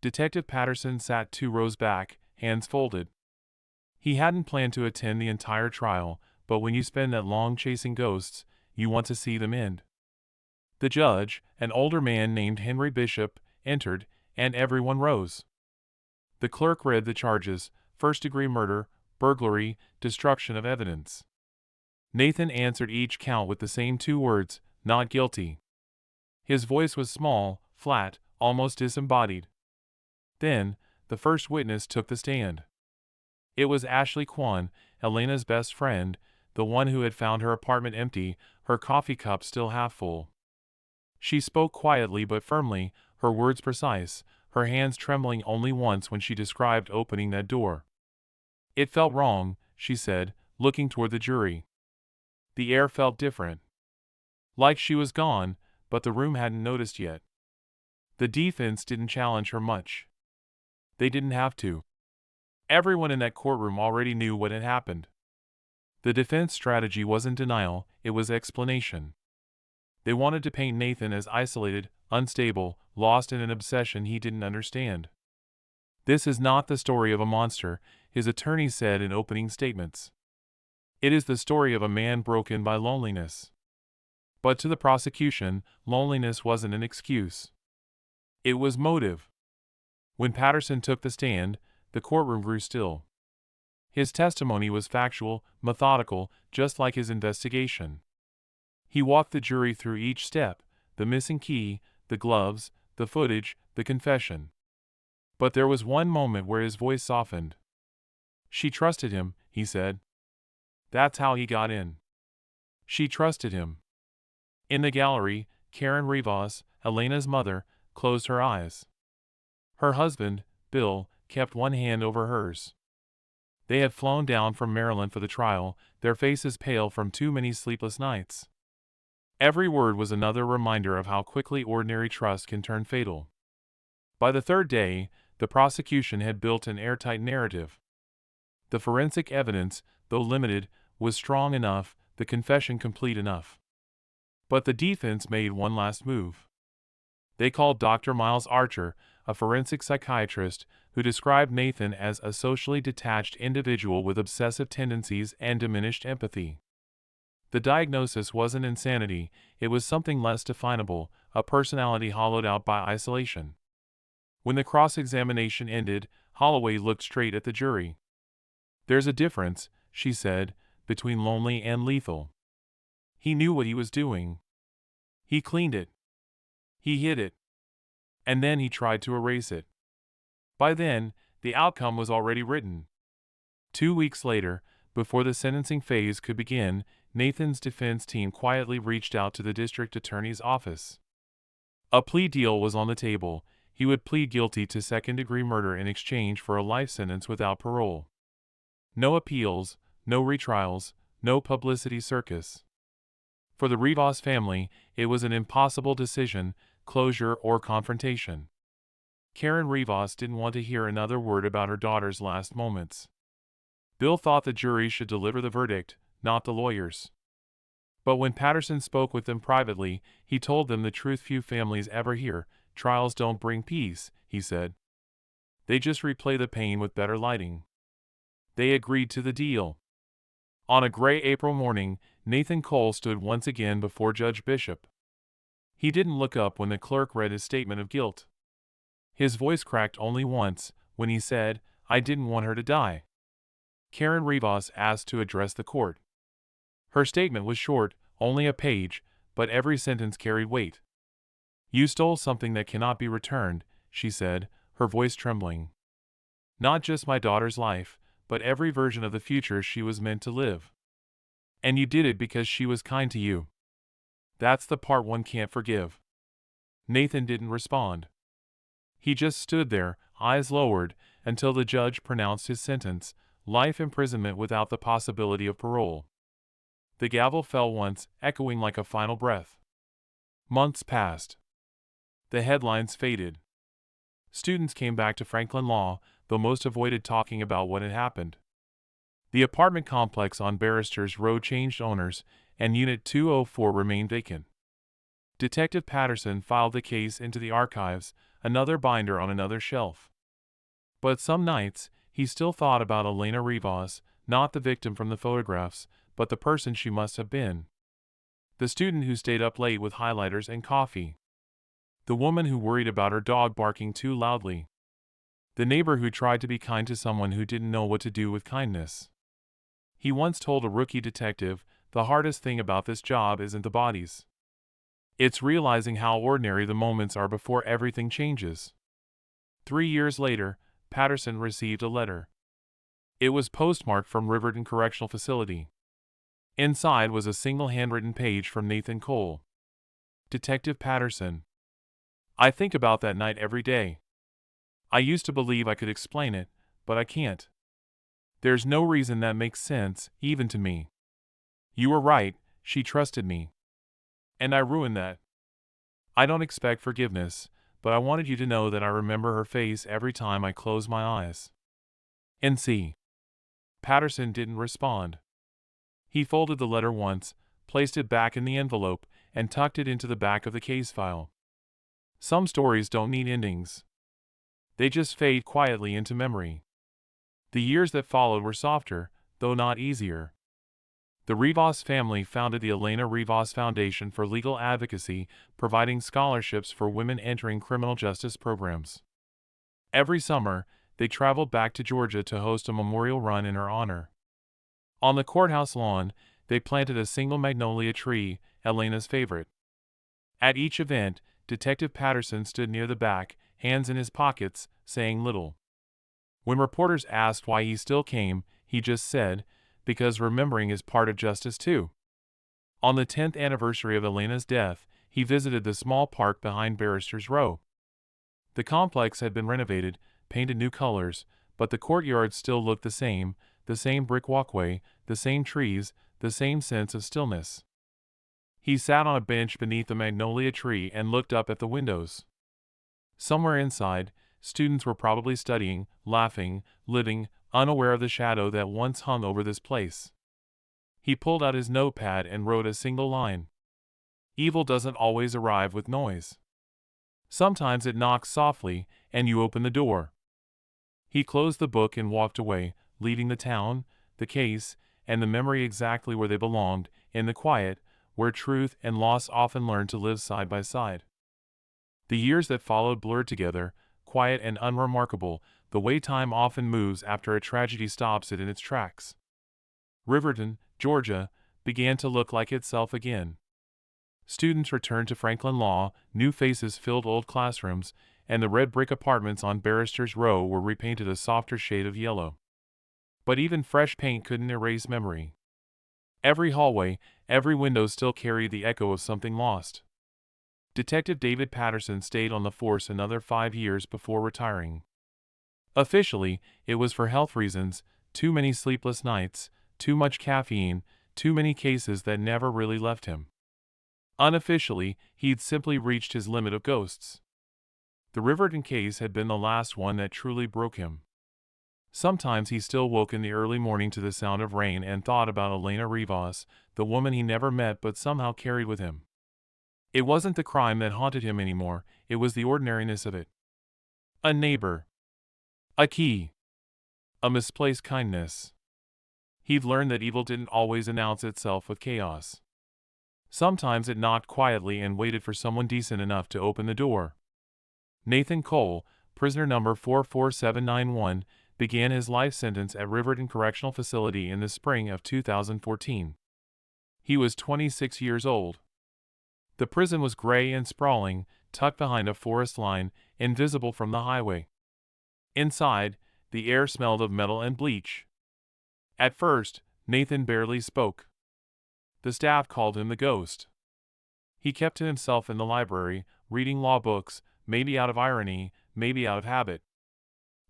Detective Patterson sat 2 rows back, hands folded. He hadn't planned to attend the entire trial, but when you spend that long chasing ghosts, you want to see them end. The judge, an older man named Henry Bishop, entered, and everyone rose. The clerk read the charges: first-degree murder, burglary, destruction of evidence. Nathan answered each count with the same 2 words, not guilty. His voice was small, flat, almost disembodied. Then, the first witness took the stand. It was Ashley Kwan, Elena's best friend, the one who had found her apartment empty, her coffee cup still half full. She spoke quietly but firmly, her words precise, her hands trembling only once when she described opening that door. It felt wrong, she said, looking toward the jury. The air felt different. Like she was gone, but the room hadn't noticed yet. The defense didn't challenge her much. They didn't have to. Everyone in that courtroom already knew what had happened. The defense strategy wasn't denial, it was explanation. They wanted to paint Nathan as isolated, unstable, lost in an obsession he didn't understand. This is not the story of a monster, his attorney said in opening statements. It is the story of a man broken by loneliness. But to the prosecution, loneliness wasn't an excuse. It was motive. When Patterson took the stand, the courtroom grew still. His testimony was factual, methodical, just like his investigation. He walked the jury through each step, the missing key, the gloves, the footage, the confession. But there was one moment where his voice softened. She trusted him, he said. That's how he got in. She trusted him. In the gallery, Karen Rivas, Elena's mother, closed her eyes. Her husband, Bill, kept one hand over hers. They had flown down from Maryland for the trial, their faces pale from too many sleepless nights. Every word was another reminder of how quickly ordinary trust can turn fatal. By the 3rd day, the prosecution had built an airtight narrative. The forensic evidence, though limited, was strong enough, the confession complete enough. But the defense made one last move. They called Dr. Miles Archer, a forensic psychiatrist, who described Nathan as a socially detached individual with obsessive tendencies and diminished empathy. The diagnosis wasn't insanity, it was something less definable, a personality hollowed out by isolation. When the cross-examination ended, Holloway looked straight at the jury. There's a difference, she said, between lonely and lethal. He knew what he was doing. He cleaned it. He hid it. And then he tried to erase it. By then, the outcome was already written. 2 weeks later, before the sentencing phase could begin, Nathan's defense team quietly reached out to the district attorney's office. A plea deal was on the table. He would plead guilty to second-degree murder in exchange for a life sentence without parole. No appeals, no retrials, no publicity circus. For the Rivas family, it was an impossible decision, closure or confrontation. Karen Rivas didn't want to hear another word about her daughter's last moments. Bill thought the jury should deliver the verdict, not the lawyers. But when Patterson spoke with them privately, he told them the truth few families ever hear. Trials don't bring peace, he said. They just replay the pain with better lighting. They agreed to the deal. On a gray April morning, Nathan Cole stood once again before Judge Bishop. He didn't look up when the clerk read his statement of guilt. His voice cracked only once, when he said, "I didn't want her to die." Karen Rivas asked to address the court. Her statement was short, only a page, but every sentence carried weight. "You stole something that cannot be returned," she said, her voice trembling. "Not just my daughter's life, but every version of the future she was meant to live. And you did it because she was kind to you. That's the part one can't forgive." Nathan didn't respond. He just stood there, eyes lowered, until the judge pronounced his sentence, life imprisonment without the possibility of parole. The gavel fell once, echoing like a final breath. Months passed. The headlines faded. Students came back to Franklin Law, though most avoided talking about what had happened. The apartment complex on Barristers Row changed owners, and Unit 204 remained vacant. Detective Patterson filed the case into the archives, another binder on another shelf. But some nights, he still thought about Elena Rivas, not the victim from the photographs, but the person she must have been. The student who stayed up late with highlighters and coffee. The woman who worried about her dog barking too loudly. The neighbor who tried to be kind to someone who didn't know what to do with kindness. He once told a rookie detective, "The hardest thing about this job isn't the bodies. It's realizing how ordinary the moments are before everything changes." 3 years later, Patterson received a letter. It was postmarked from Riverton Correctional Facility. Inside was a single handwritten page from Nathan Cole. Detective Patterson. I think about that night every day. I used to believe I could explain it, but I can't. There's no reason that makes sense, even to me. You were right, she trusted me. And I ruined that. I don't expect forgiveness, but I wanted you to know that I remember her face every time I close my eyes. N.C. Patterson didn't respond. He folded the letter once, placed it back in the envelope, and tucked it into the back of the case file. Some stories don't need endings. They just fade quietly into memory. The years that followed were softer, though not easier. The Rivas family founded the Elena Rivas Foundation for Legal Advocacy, providing scholarships for women entering criminal justice programs. Every summer, they traveled back to Georgia to host a memorial run in her honor. On the courthouse lawn, they planted a single magnolia tree, Elena's favorite. At each event, Detective Patterson stood near the back, hands in his pockets, saying little. When reporters asked why he still came, he just said, "Because remembering is part of justice too." On the 10th anniversary of Elena's death, he visited the small park behind Barrister's Row. The complex had been renovated, painted new colors, but the courtyard still looked the same brick walkway, the same trees, the same sense of stillness. He sat on a bench beneath the magnolia tree and looked up at the windows. Somewhere inside, students were probably studying, laughing, living, unaware of the shadow that once hung over this place. He pulled out his notepad and wrote a single line. Evil doesn't always arrive with noise. Sometimes it knocks softly, and you open the door. He closed the book and walked away, leaving the town, the case, and the memory exactly where they belonged, in the quiet, where truth and loss often learn to live side by side. The years that followed blurred together, quiet and unremarkable, the way time often moves after a tragedy stops it in its tracks. Riverton, Georgia, began to look like itself again. Students returned to Franklin Law, new faces filled old classrooms, and the red brick apartments on Barrister's Row were repainted a softer shade of yellow. But even fresh paint couldn't erase memory. Every hallway, every window still carried the echo of something lost. Detective David Patterson stayed on the force another 5 years before retiring. Officially, it was for health reasons, too many sleepless nights, too much caffeine, too many cases that never really left him. Unofficially, he'd simply reached his limit of ghosts. The Riverton case had been the last one that truly broke him. Sometimes he still woke in the early morning to the sound of rain and thought about Elena Rivas, the woman he never met but somehow carried with him. It wasn't the crime that haunted him anymore, it was the ordinariness of it. A neighbor. A key. A misplaced kindness. He'd learned that evil didn't always announce itself with chaos. Sometimes it knocked quietly and waited for someone decent enough to open the door. Nathan Cole, prisoner number 44791, began his life sentence at Riverton Correctional Facility in the spring of 2014. He was 26 years old. The prison was gray and sprawling, tucked behind a forest line, invisible from the highway. Inside, the air smelled of metal and bleach. At first, Nathan barely spoke. The staff called him the ghost. He kept to himself in the library, reading law books, maybe out of irony, maybe out of habit.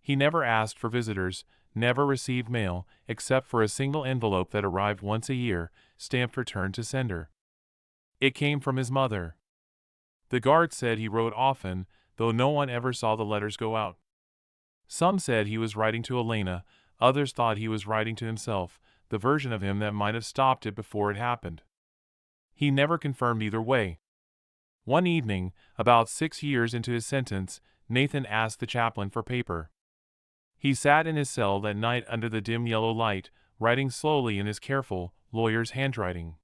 He never asked for visitors, never received mail, except for a single envelope that arrived once a year, stamped return to sender. It came from his mother. The guard said he wrote often, though no one ever saw the letters go out. Some said he was writing to Elena, others thought he was writing to himself, the version of him that might have stopped it before it happened. He never confirmed either way. One evening, about 6 years into his sentence, Nathan asked the chaplain for paper. He sat in his cell that night under the dim yellow light, writing slowly in his careful, lawyer's handwriting.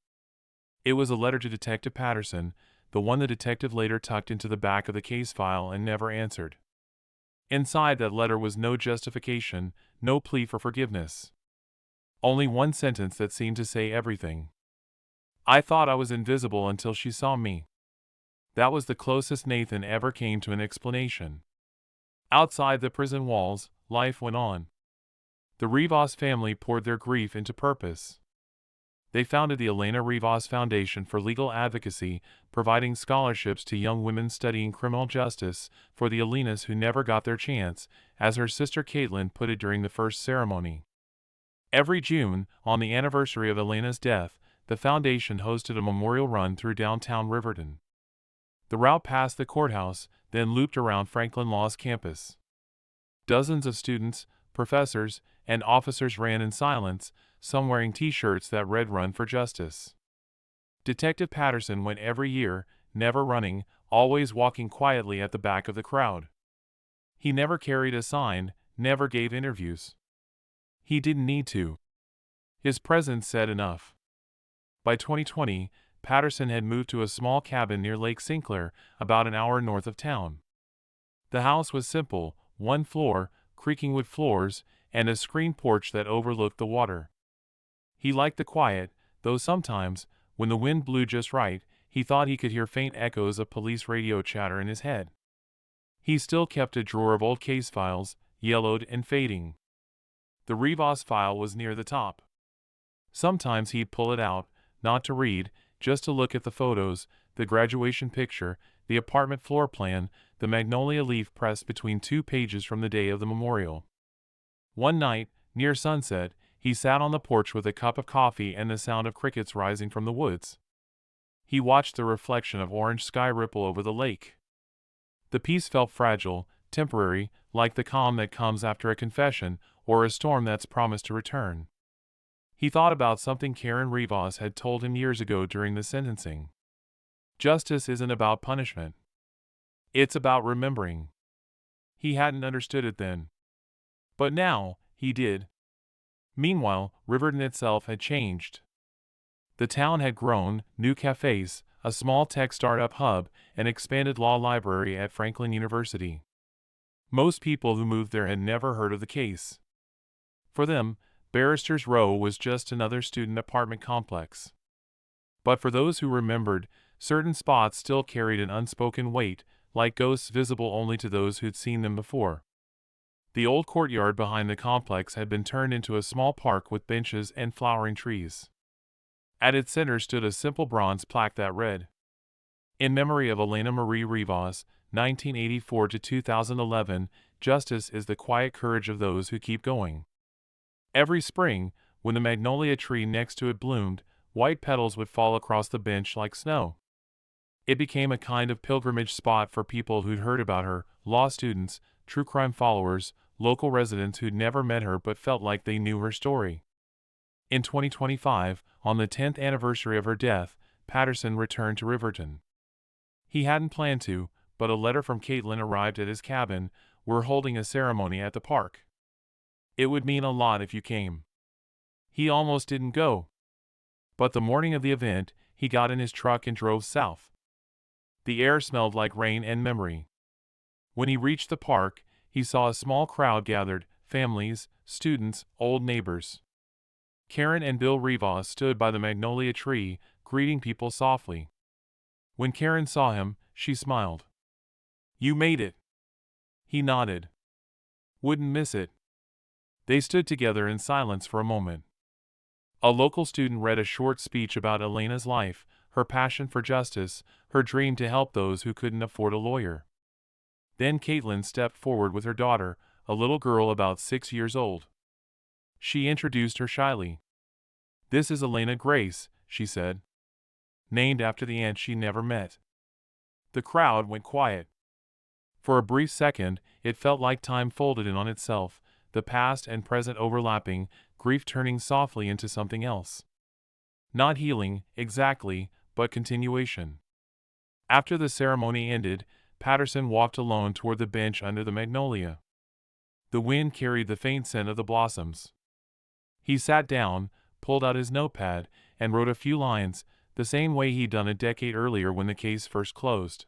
It was a letter to Detective Patterson, the one the detective later tucked into the back of the case file and never answered. Inside that letter was no justification, no plea for forgiveness. Only one sentence that seemed to say everything. I thought I was invisible until she saw me. That was the closest Nathan ever came to an explanation. Outside the prison walls, life went on. The Rivas family poured their grief into purpose. They founded the Elena Rivas Foundation for Legal Advocacy, providing scholarships to young women studying criminal justice for the Elenas who never got their chance, as her sister Caitlin put it during the first ceremony. Every June, on the anniversary of Elena's death, the foundation hosted a memorial run through downtown Riverton. The route passed the courthouse, then looped around Franklin Law's campus. Dozens of students, professors, and officers ran in silence, some wearing t-shirts that read "Run for Justice." Detective Patterson went every year, never running, always walking quietly at the back of the crowd. He never carried a sign, never gave interviews. He didn't need to. His presence said enough. By 2020, Patterson had moved to a small cabin near Lake Sinclair, about an hour north of town. The house was simple, one floor, creaking wood floors, and a screened porch that overlooked the water. He liked the quiet, though sometimes, when the wind blew just right, he thought he could hear faint echoes of police radio chatter in his head. He still kept a drawer of old case files, yellowed and fading. The Rivas file was near the top. Sometimes he'd pull it out, not to read, just to look at the photos, the graduation picture, the apartment floor plan, the magnolia leaf pressed between 2 pages from the day of the memorial. One night, near sunset, he sat on the porch with a cup of coffee and the sound of crickets rising from the woods. He watched the reflection of orange sky ripple over the lake. The peace felt fragile, temporary, like the calm that comes after a confession or a storm that's promised to return. He thought about something Karen Rivas had told him years ago during the sentencing. Justice isn't about punishment. It's about remembering. He hadn't understood it then. But now, he did. Meanwhile, Riverton itself had changed. The town had grown, new cafes, a small tech startup hub, an expanded law library at Franklin University. Most people who moved there had never heard of the case. For them, Barrister's Row was just another student apartment complex. But for those who remembered, certain spots still carried an unspoken weight, like ghosts visible only to those who'd seen them before. The old courtyard behind the complex had been turned into a small park with benches and flowering trees. At its center stood a simple bronze plaque that read, "In memory of Elena Marie Rivas, 1984 to 2011, justice is the quiet courage of those who keep going." Every spring, when the magnolia tree next to it bloomed, white petals would fall across the bench like snow. It became a kind of pilgrimage spot for people who'd heard about her, law students, true crime followers, local residents who'd never met her but felt like they knew her story. In 2025, on the 10th anniversary of her death, Patterson returned to Riverton. He hadn't planned to, but a letter from Caitlin arrived at his cabin. "We're holding a ceremony at the park. It would mean a lot if you came." He almost didn't go. But the morning of the event, he got in his truck and drove south. The air smelled like rain and memory. When he reached the park, he saw a small crowd gathered, families, students, old neighbors. Karen and Bill Rivas stood by the magnolia tree, greeting people softly. When Karen saw him, she smiled. "You made it." He nodded. "Wouldn't miss it." They stood together in silence for a moment. A local student read a short speech about Elena's life, her passion for justice, her dream to help those who couldn't afford a lawyer. Then Caitlin stepped forward with her daughter, a little girl about 6 years old. She introduced her shyly. "This is Elena Grace," she said. Named after the aunt she never met. The crowd went quiet. For a brief second, it felt like time folded in on itself, the past and present overlapping, grief turning softly into something else. Not healing, exactly, but continuation. After the ceremony ended, Patterson walked alone toward the bench under the magnolia. The wind carried the faint scent of the blossoms. He sat down, pulled out his notepad, and wrote a few lines, the same way he'd done a decade earlier when the case first closed.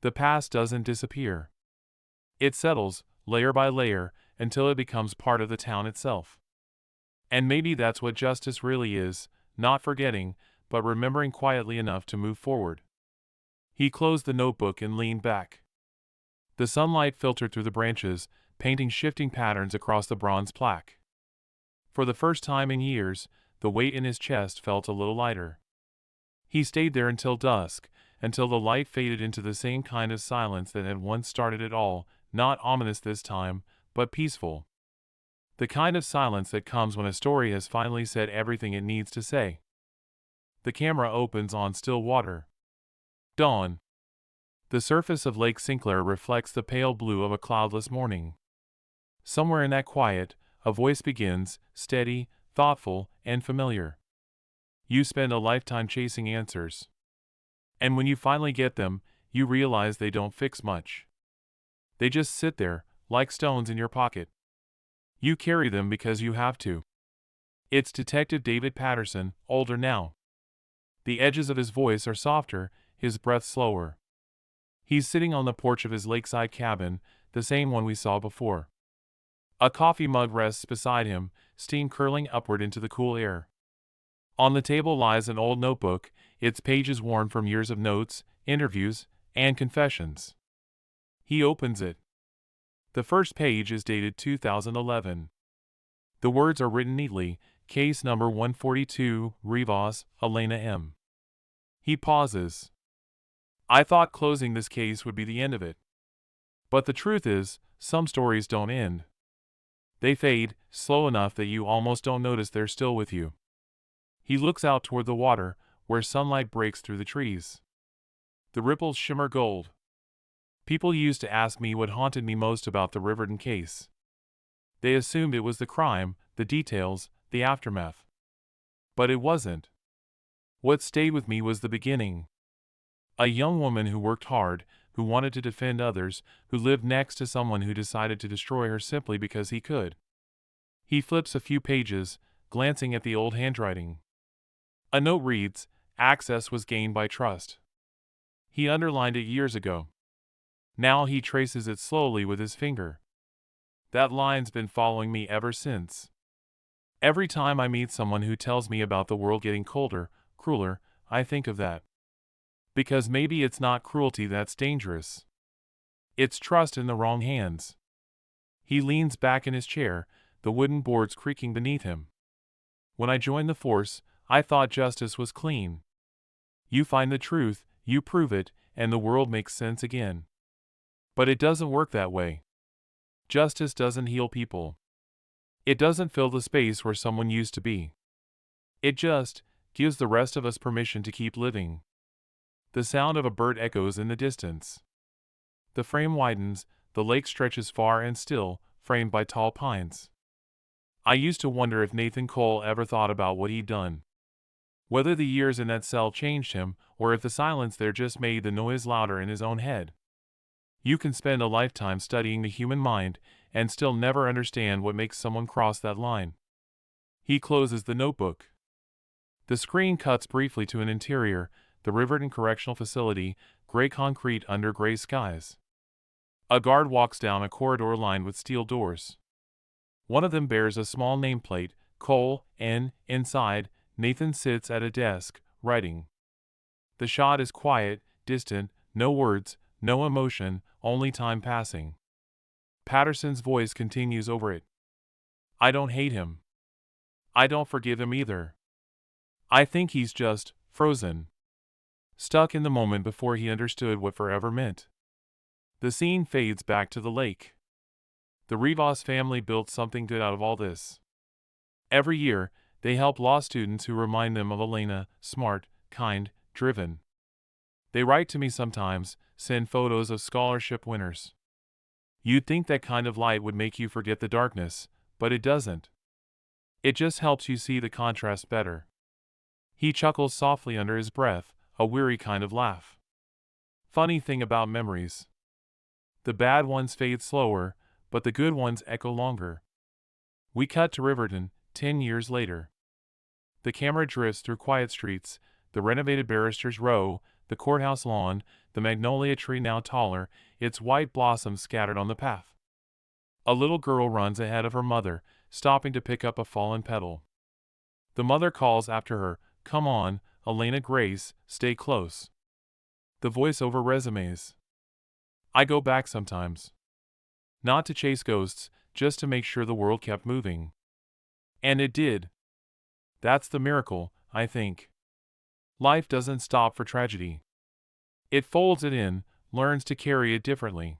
The past doesn't disappear. It settles, layer by layer, until it becomes part of the town itself. And maybe that's what justice really is, not forgetting, but remembering quietly enough to move forward. He closed the notebook and leaned back. The sunlight filtered through the branches, painting shifting patterns across the bronze plaque. For the first time in years, the weight in his chest felt a little lighter. He stayed there until dusk, until the light faded into the same kind of silence that had once started it all, not ominous this time, but peaceful. The kind of silence that comes when a story has finally said everything it needs to say. The camera opens on still water. Dawn. The surface of Lake Sinclair reflects the pale blue of a cloudless morning. Somewhere in that quiet, a voice begins, steady, thoughtful, and familiar. You spend a lifetime chasing answers. And when you finally get them, you realize they don't fix much. They just sit there, like stones in your pocket. You carry them because you have to. It's Detective David Patterson, older now. The edges of his voice are softer, his breath slower. He's sitting on the porch of his lakeside cabin, the same one we saw before. A coffee mug rests beside him, steam curling upward into the cool air. On the table lies an old notebook, its pages worn from years of notes, interviews, and confessions. He opens it. The first page is dated 2011. The words are written neatly, case number 142, Rivas, Elena M. He pauses. I thought closing this case would be the end of it. But the truth is, some stories don't end. They fade, slow enough that you almost don't notice they're still with you. He looks out toward the water, where sunlight breaks through the trees. The ripples shimmer gold. People used to ask me what haunted me most about the Riverton case. They assumed it was the crime, the details, the aftermath. But it wasn't. What stayed with me was the beginning. A young woman who worked hard, who wanted to defend others, who lived next to someone who decided to destroy her simply because he could. He flips a few pages, glancing at the old handwriting. A note reads, "Access was gained by trust." He underlined it years ago. Now he traces it slowly with his finger. That line's been following me ever since. Every time I meet someone who tells me about the world getting colder, crueler, I think of that. Because maybe it's not cruelty that's dangerous. It's trust in the wrong hands. He leans back in his chair, the wooden boards creaking beneath him. When I joined the force, I thought justice was clean. You find the truth, you prove it, and the world makes sense again. But it doesn't work that way. Justice doesn't heal people. It doesn't fill the space where someone used to be. It just gives the rest of us permission to keep living. The sound of a bird echoes in the distance. The frame widens, the lake stretches far and still, framed by tall pines. I used to wonder if Nathan Cole ever thought about what he'd done. Whether the years in that cell changed him, or if the silence there just made the noise louder in his own head. You can spend a lifetime studying the human mind, and still never understand what makes someone cross that line. He closes the notebook. The screen cuts briefly to an interior, the Riverton Correctional Facility, gray concrete under gray skies. A guard walks down a corridor lined with steel doors. One of them bears a small nameplate, Cole, N. Inside, Nathan sits at a desk, writing. The shot is quiet, distant, no words, no emotion, only time passing. Patterson's voice continues over it. I don't hate him. I don't forgive him either. I think he's just frozen. Stuck in the moment before he understood what forever meant. The scene fades back to the lake. The Rivas family built something good out of all this. Every year, they help law students who remind them of Elena, smart, kind, driven. They write to me sometimes, send photos of scholarship winners. You'd think that kind of light would make you forget the darkness, but it doesn't. It just helps you see the contrast better. He chuckles softly under his breath, a weary kind of laugh. Funny thing about memories. The bad ones fade slower, but the good ones echo longer. We cut to Riverton, 10 years later. The camera drifts through quiet streets, the renovated barrister's row, the courthouse lawn, the magnolia tree now taller, its white blossoms scattered on the path. A little girl runs ahead of her mother, stopping to pick up a fallen petal. The mother calls after her, "Come on, Elena Grace, stay close." The voiceover resumes. I go back sometimes. Not to chase ghosts, just to make sure the world kept moving. And it did. That's the miracle, I think. Life doesn't stop for tragedy. It folds it in, learns to carry it differently.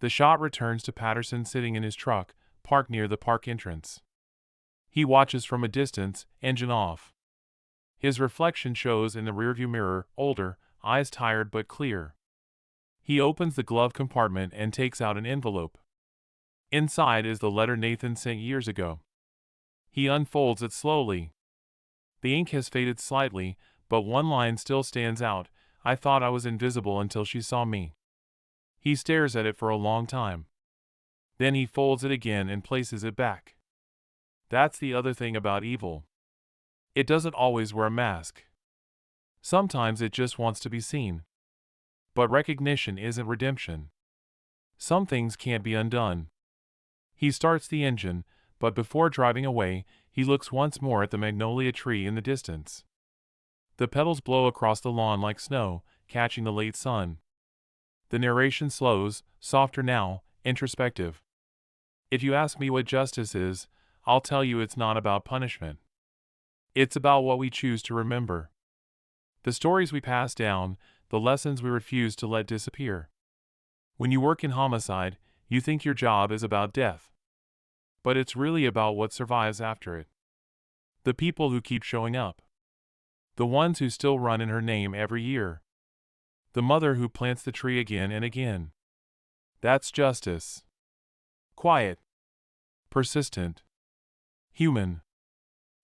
The shot returns to Patterson sitting in his truck, parked near the park entrance. He watches from a distance, engine off. His reflection shows in the rearview mirror, older, eyes tired but clear. He opens the glove compartment and takes out an envelope. Inside is the letter Nathan sent years ago. He unfolds it slowly. The ink has faded slightly, but one line still stands out. "I thought I was invisible until she saw me." He stares at it for a long time. Then he folds it again and places it back. That's the other thing about evil. It doesn't always wear a mask. Sometimes it just wants to be seen. But recognition isn't redemption. Some things can't be undone. He starts the engine, but before driving away, he looks once more at the magnolia tree in the distance. The petals blow across the lawn like snow, catching the late sun. The narration slows, softer now, introspective. If you ask me what justice is, I'll tell you it's not about punishment. It's about what we choose to remember. The stories we pass down, the lessons we refuse to let disappear. When you work in homicide, you think your job is about death. But it's really about what survives after it. The people who keep showing up. The ones who still run in her name every year. The mother who plants the tree again and again. That's justice. Quiet. Persistent. Human.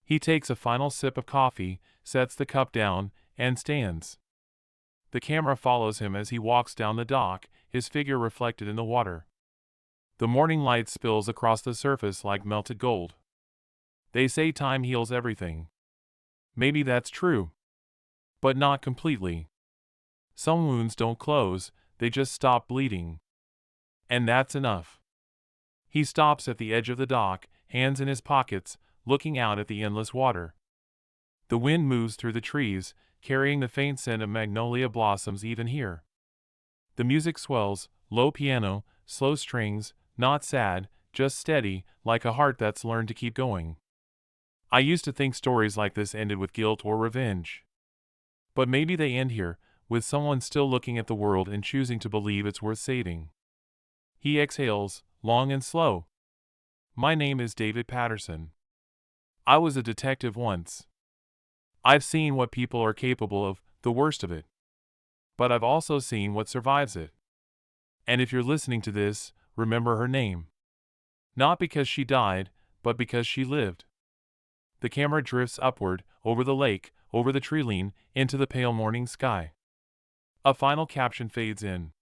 He takes a final sip of coffee, sets the cup down, and stands. The camera follows him as he walks down the dock, his figure reflected in the water. The morning light spills across the surface like melted gold. They say time heals everything. Maybe that's true. But not completely. Some wounds don't close, they just stop bleeding. And that's enough. He stops at the edge of the dock, hands in his pockets, looking out at the endless water. The wind moves through the trees, carrying the faint scent of magnolia blossoms even here. The music swells, low piano, slow strings, not sad, just steady, like a heart that's learned to keep going. I used to think stories like this ended with guilt or revenge. But maybe they end here, with someone still looking at the world and choosing to believe it's worth saving. He exhales, long and slow. My name is David Patterson. I was a detective once. I've seen what people are capable of, the worst of it. But I've also seen what survives it. And if you're listening to this, remember her name. Not because she died, but because she lived. The camera drifts upward, over the lake, over the treeline, into the pale morning sky. A final caption fades in.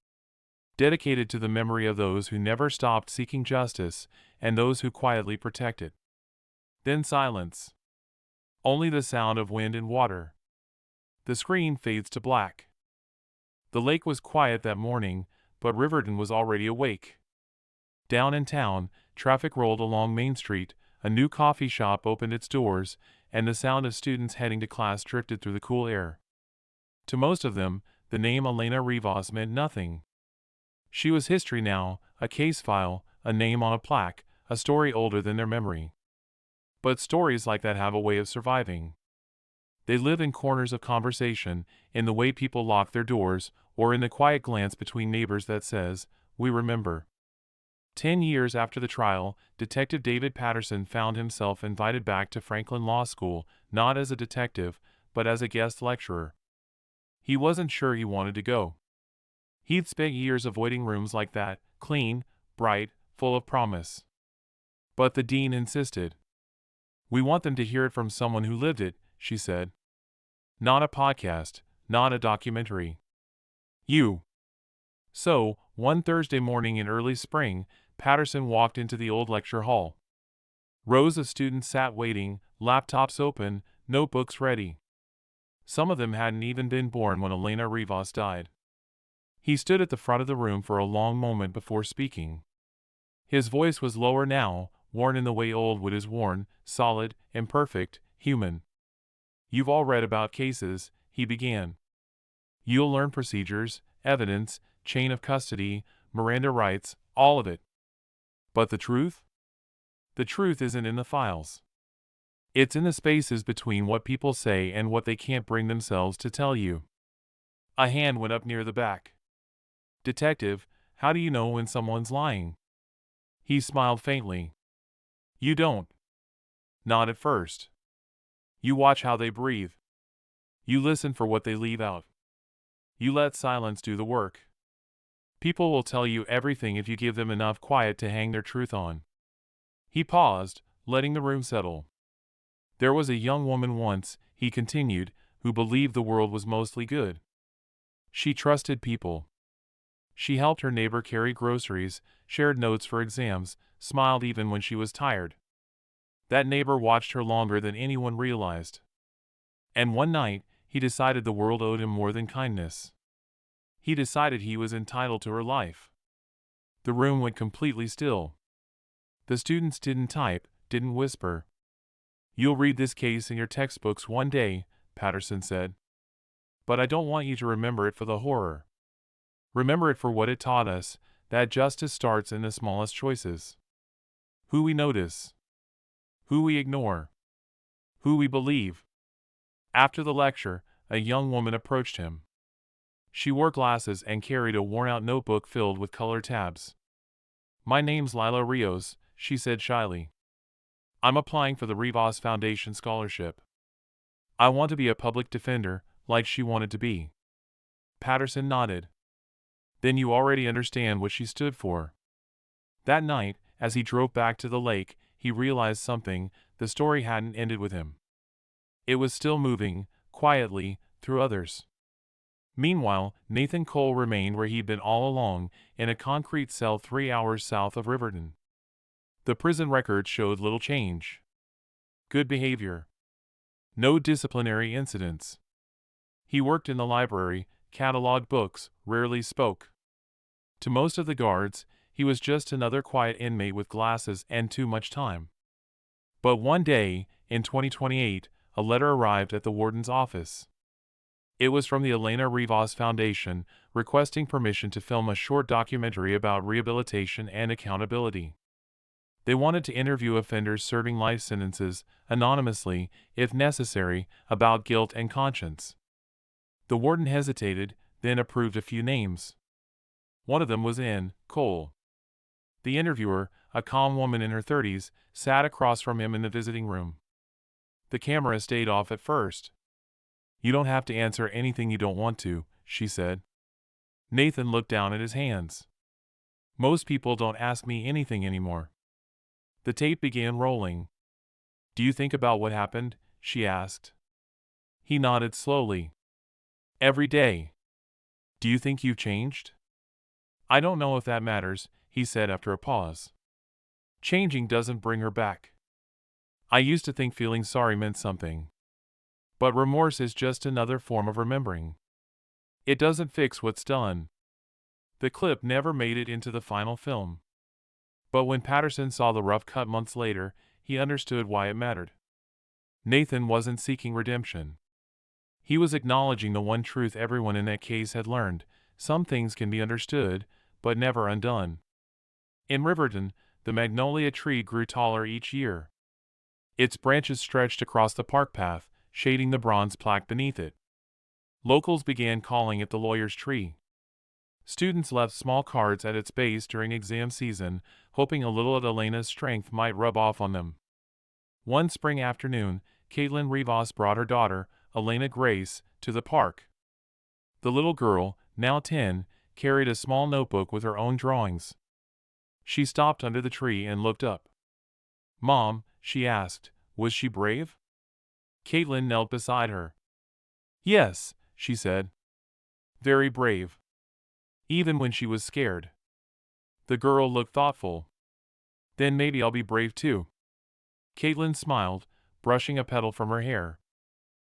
Dedicated to the memory of those who never stopped seeking justice, and those who quietly protect it. Then silence. Only the sound of wind and water. The screen fades to black. The lake was quiet that morning, but Riverton was already awake. Down in town, traffic rolled along Main Street, a new coffee shop opened its doors, and the sound of students heading to class drifted through the cool air. To most of them, the name Elena Rivas meant nothing. She was history now, a case file, a name on a plaque, a story older than their memory. But stories like that have a way of surviving. They live in corners of conversation, in the way people lock their doors, or in the quiet glance between neighbors that says, "We remember." 10 years after the trial, Detective David Patterson found himself invited back to Franklin Law School, not as a detective, but as a guest lecturer. He wasn't sure he wanted to go. He'd spent years avoiding rooms like that, clean, bright, full of promise. But the dean insisted. "We want them to hear it from someone who lived it," she said. "Not a podcast, not a documentary. You." So, one Thursday morning in early spring, Patterson walked into the old lecture hall. Rows of students sat waiting, laptops open, notebooks ready. Some of them hadn't even been born when Elena Rivas died. He stood at the front of the room for a long moment before speaking. His voice was lower now, worn in the way old wood is worn, solid, imperfect, human. "You've all read about cases," he began. "You'll learn procedures, evidence, chain of custody, Miranda rights, all of it. But the truth? The truth isn't in the files. It's in the spaces between what people say and what they can't bring themselves to tell you." A hand went up near the back. "Detective, how do you know when someone's lying?" He smiled faintly. "You don't. Not at first. You watch how they breathe. You listen for what they leave out. You let silence do the work. People will tell you everything if you give them enough quiet to hang their truth on." He paused, letting the room settle. "There was a young woman once," he continued, "who believed the world was mostly good. She trusted people. She helped her neighbor carry groceries, shared notes for exams, smiled even when she was tired. That neighbor watched her longer than anyone realized. And one night, he decided the world owed him more than kindness. He decided he was entitled to her life." The room went completely still. The students didn't type, didn't whisper. "You'll read this case in your textbooks one day," Patterson said. "But I don't want you to remember it for the horror. Remember it for what it taught us, that justice starts in the smallest choices. Who we notice. Who we ignore. Who we believe." After the lecture, a young woman approached him. She wore glasses and carried a worn-out notebook filled with color tabs. "My name's Elena Rivas," she said shyly. "I'm applying for the Rivas Foundation scholarship. I want to be a public defender, like she wanted to be." Patterson nodded. "Then you already understand what she stood for." That night, as he drove back to the lake, he realized something: the story hadn't ended with him. It was still moving, quietly, through others. Meanwhile, Nathan Cole remained where he'd been all along, in a concrete cell 3 hours south of Riverton. The prison records showed little change. Good behavior. No disciplinary incidents. He worked in the library, cataloged books, rarely spoke. To most of the guards, he was just another quiet inmate with glasses and too much time. But one day, in 2028, a letter arrived at the warden's office. It was from the Elena Rivas Foundation, requesting permission to film a short documentary about rehabilitation and accountability. They wanted to interview offenders serving life sentences, anonymously, if necessary, about guilt and conscience. The warden hesitated, then approved a few names. One of them was Cole. The interviewer, a calm woman in her 30s, sat across from him in the visiting room. The camera stayed off at first. "You don't have to answer anything you don't want to," she said. Nathan looked down at his hands. "Most people don't ask me anything anymore." The tape began rolling. "Do you think about what happened?" she asked. He nodded slowly. "Every day." "Do you think you've changed?" "I don't know if that matters," he said after a pause. "Changing doesn't bring her back. I used to think feeling sorry meant something. But remorse is just another form of remembering. It doesn't fix what's done." The clip never made it into the final film. But when Patterson saw the rough cut months later, he understood why it mattered. Nathan wasn't seeking redemption. He was acknowledging the one truth everyone in that case had learned: some things can be understood, but never undone. In Riverton, the magnolia tree grew taller each year. Its branches stretched across the park path, shading the bronze plaque beneath it. Locals began calling it the lawyer's tree. Students left small cards at its base during exam season, hoping a little of Elena's strength might rub off on them. One spring afternoon, Caitlin Rivas brought her daughter, Elena Grace, to the park. The little girl, now 10, carried a small notebook with her own drawings. She stopped under the tree and looked up. "Mom," she asked, "was she brave?" Caitlin knelt beside her. "Yes," she said. "Very brave. Even when she was scared." The girl looked thoughtful. "Then maybe I'll be brave too." Caitlin smiled, brushing a petal from her hair.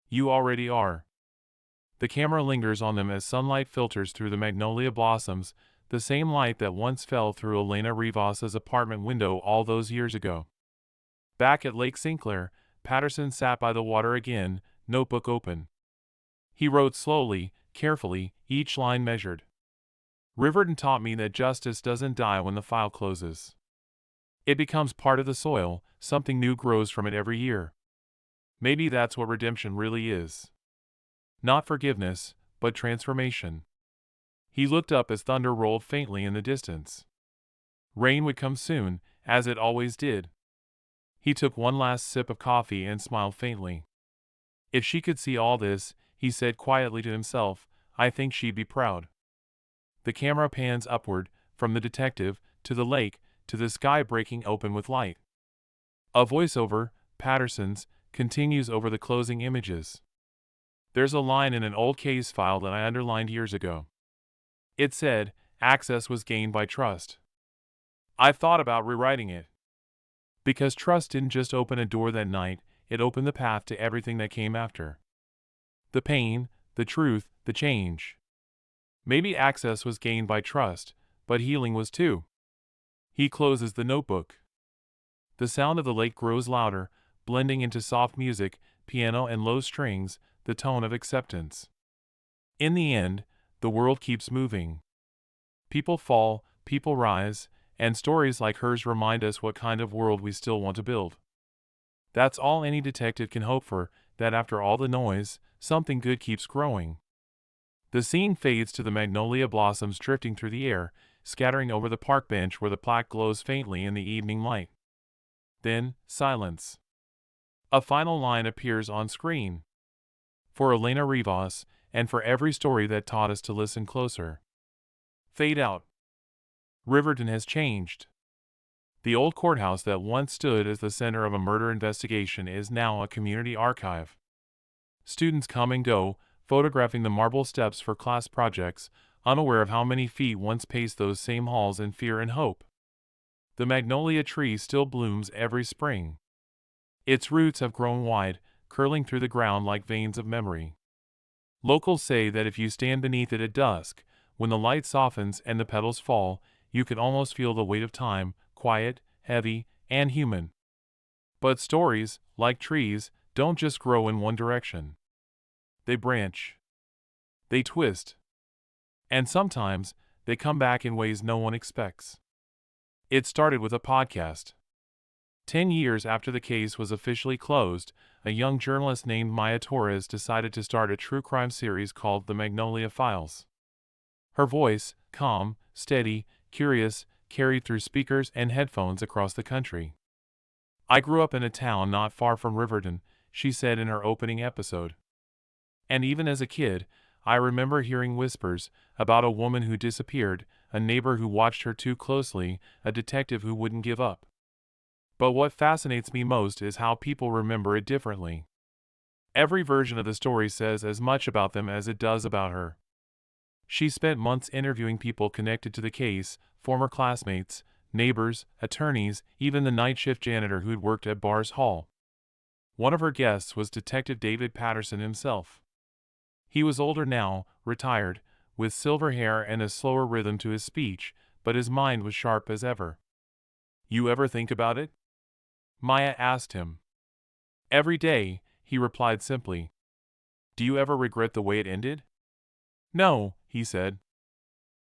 "You already are." The camera lingers on them as sunlight filters through the magnolia blossoms, the same light that once fell through Elena Rivas's apartment window all those years ago. Back at Lake St. Clair, Patterson sat by the water again, notebook open. He wrote slowly, carefully, each line measured. Riverton taught me that justice doesn't die when the file closes. It becomes part of the soil, something new grows from it every year. Maybe that's what redemption really is. Not forgiveness, but transformation. He looked up as thunder rolled faintly in the distance. Rain would come soon, as it always did. He took one last sip of coffee and smiled faintly. If she could see all this, he said quietly to himself, I think she'd be proud. The camera pans upward, from the detective, to the lake, to the sky breaking open with light. A voiceover, Patterson's, continues over the closing images. There's a line in an old case file that I underlined years ago. It said, access was gained by trust. I've thought about rewriting it. Because trust didn't just open a door that night, it opened the path to everything that came after. The pain, the truth, the change. Maybe access was gained by trust, but healing was too. He closes the notebook. The sound of the lake grows louder, blending into soft music, piano and low strings, the tone of acceptance. In the end, the world keeps moving. People fall, people rise, and stories like hers remind us what kind of world we still want to build. That's all any detective can hope for, that after all the noise, something good keeps growing. The scene fades to the magnolia blossoms drifting through the air, scattering over the park bench where the plaque glows faintly in the evening light. Then, silence. A final line appears on screen. For Elena Rivas, and for every story that taught us to listen closer. Fade out. Riverton has changed. The old courthouse that once stood as the center of a murder investigation is now a community archive. Students come and go, photographing the marble steps for class projects, unaware of how many feet once paced those same halls in fear and hope. The magnolia tree still blooms every spring. Its roots have grown wide, curling through the ground like veins of memory. Locals say that if you stand beneath it at dusk, when the light softens and the petals fall, you can almost feel the weight of time, quiet, heavy, and human. But stories, like trees, don't just grow in one direction. They branch. They twist. And sometimes, they come back in ways no one expects. It started with a podcast. 10 years after the case was officially closed, a young journalist named Maya Torres decided to start a true crime series called The Magnolia Files. Her voice, calm, steady, curious, carried through speakers and headphones across the country. I grew up in a town not far from Riverton, she said in her opening episode. And even as a kid, I remember hearing whispers about a woman who disappeared, a neighbor who watched her too closely, a detective who wouldn't give up. But what fascinates me most is how people remember it differently. Every version of the story says as much about them as it does about her. She spent months interviewing people connected to the case, former classmates, neighbors, attorneys, even the night shift janitor who'd worked at Bars Hall. One of her guests was Detective David Patterson himself. He was older now, retired, with silver hair and a slower rhythm to his speech, but his mind was sharp as ever. You ever think about it? Maya asked him. Every day, he replied simply. Do you ever regret the way it ended? No, he said.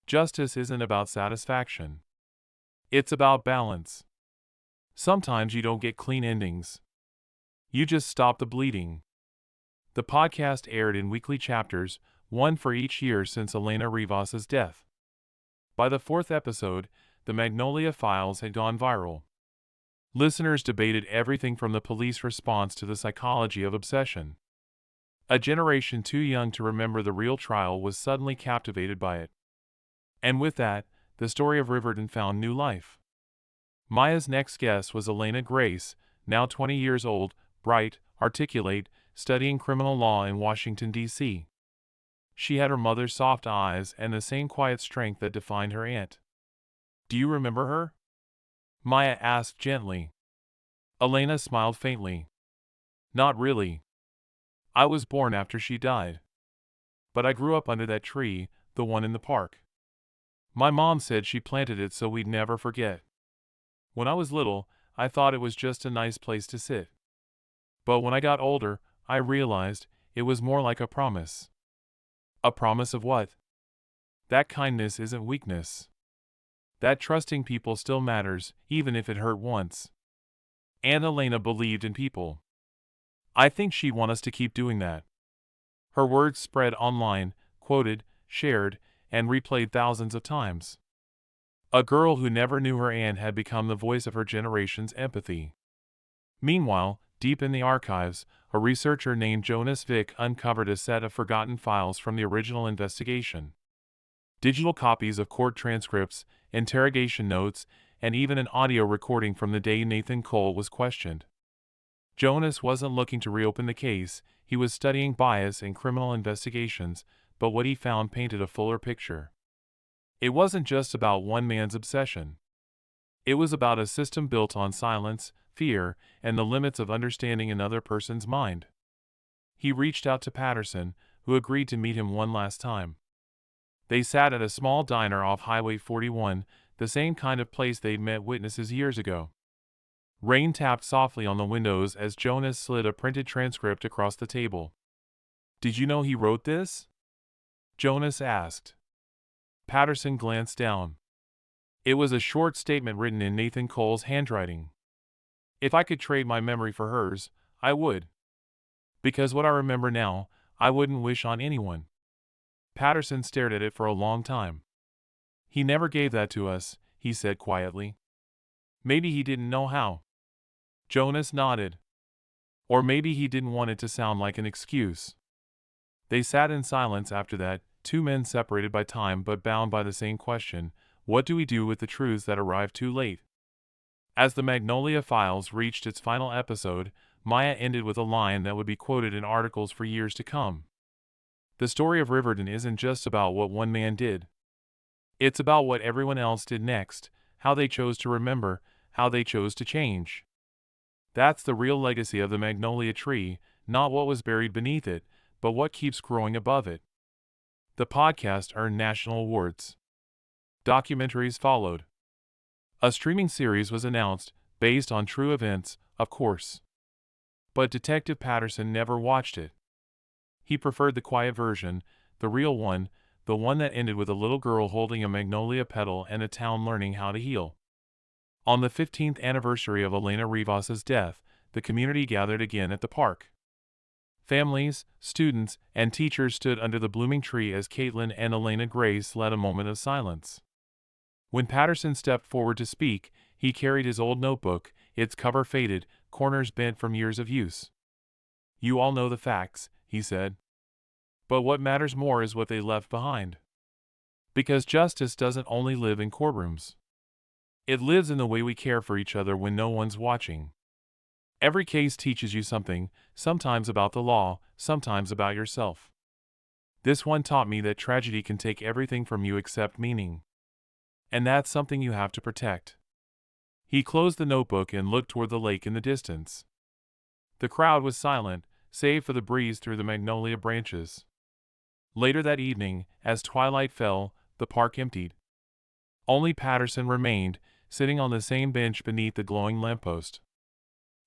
Justice isn't about satisfaction. It's about balance. Sometimes you don't get clean endings. You just stop the bleeding. The podcast aired in weekly chapters, one for each year since Elena Rivas's death. By the 4th episode, the Magnolia Files had gone viral. Listeners debated everything from the police response to the psychology of obsession. A generation too young to remember the real trial was suddenly captivated by it. And with that, the story of Riverton found new life. Maya's next guest was Elena Grace, now 20 years old, bright, articulate, studying criminal law in Washington, D.C. She had her mother's soft eyes and the same quiet strength that defined her aunt. Do you remember her? Maya asked gently. Elena smiled faintly. Not really. I was born after she died. but I grew up under that tree, the one in the park. My mom said she planted it so we'd never forget. When I was little, I thought it was just a nice place to sit. But when I got older, I realized it was more like a promise. A promise of what? That kindness isn't weakness. That trusting people still matters, even if it hurt once. And Elena believed in people. I think she'd want us to keep doing that. Her words spread online, quoted, shared, and replayed thousands of times. A girl who never knew her aunt had become the voice of her generation's empathy. Meanwhile, deep in the archives, a researcher named Jonas Vick uncovered a set of forgotten files from the original investigation. Digital copies of court transcripts, interrogation notes, and even an audio recording from the day Nathan Cole was questioned. Jonas wasn't looking to reopen the case, he was studying bias in criminal investigations, but what he found painted a fuller picture. It wasn't just about one man's obsession. It was about a system built on silence, fear, and the limits of understanding another person's mind. He reached out to Patterson, who agreed to meet him one last time. They sat at a small diner off Highway 41, the same kind of place they'd met witnesses years ago. Rain tapped softly on the windows as Jonas slid a printed transcript across the table. "Did you know he wrote this?" Jonas asked. Patterson glanced down. It was a short statement written in Nathan Cole's handwriting. "If I could trade my memory for hers, I would. Because what I remember now, I wouldn't wish on anyone." Patterson stared at it for a long time. "He never gave that to us," he said quietly. "Maybe he didn't know how." Jonas nodded. "Or maybe he didn't want it to sound like an excuse." They sat in silence after that, two men separated by time but bound by the same question: what do we do with the truths that arrive too late? As the Magnolia Files reached its final episode, Maya ended with a line that would be quoted in articles for years to come. The story of Riverton isn't just about what one man did. It's about what everyone else did next, how they chose to remember, how they chose to change. That's the real legacy of the Magnolia tree, not what was buried beneath it, but what keeps growing above it. The podcast earned national awards. Documentaries followed. A streaming series was announced, based on true events, of course. But Detective Patterson never watched it. He preferred the quiet version, the real one, the one that ended with a little girl holding a magnolia petal and a town learning how to heal. On the 15th anniversary of Elena Rivas' death, the community gathered again at the park. Families, students, and teachers stood under the blooming tree as Caitlin and Elena Grace led a moment of silence. When Patterson stepped forward to speak, he carried his old notebook, its cover faded, corners bent from years of use. "You all know the facts," he said. "But what matters more is what they left behind. Because justice doesn't only live in courtrooms. It lives in the way we care for each other when no one's watching. Every case teaches you something, sometimes about the law, sometimes about yourself. This one taught me that tragedy can take everything from you except meaning. And that's something you have to protect." He closed the notebook and looked toward the lake in the distance. The crowd was silent, save for the breeze through the magnolia branches. Later that evening, as twilight fell, the park emptied. Only Patterson remained, sitting on the same bench beneath the glowing lamppost.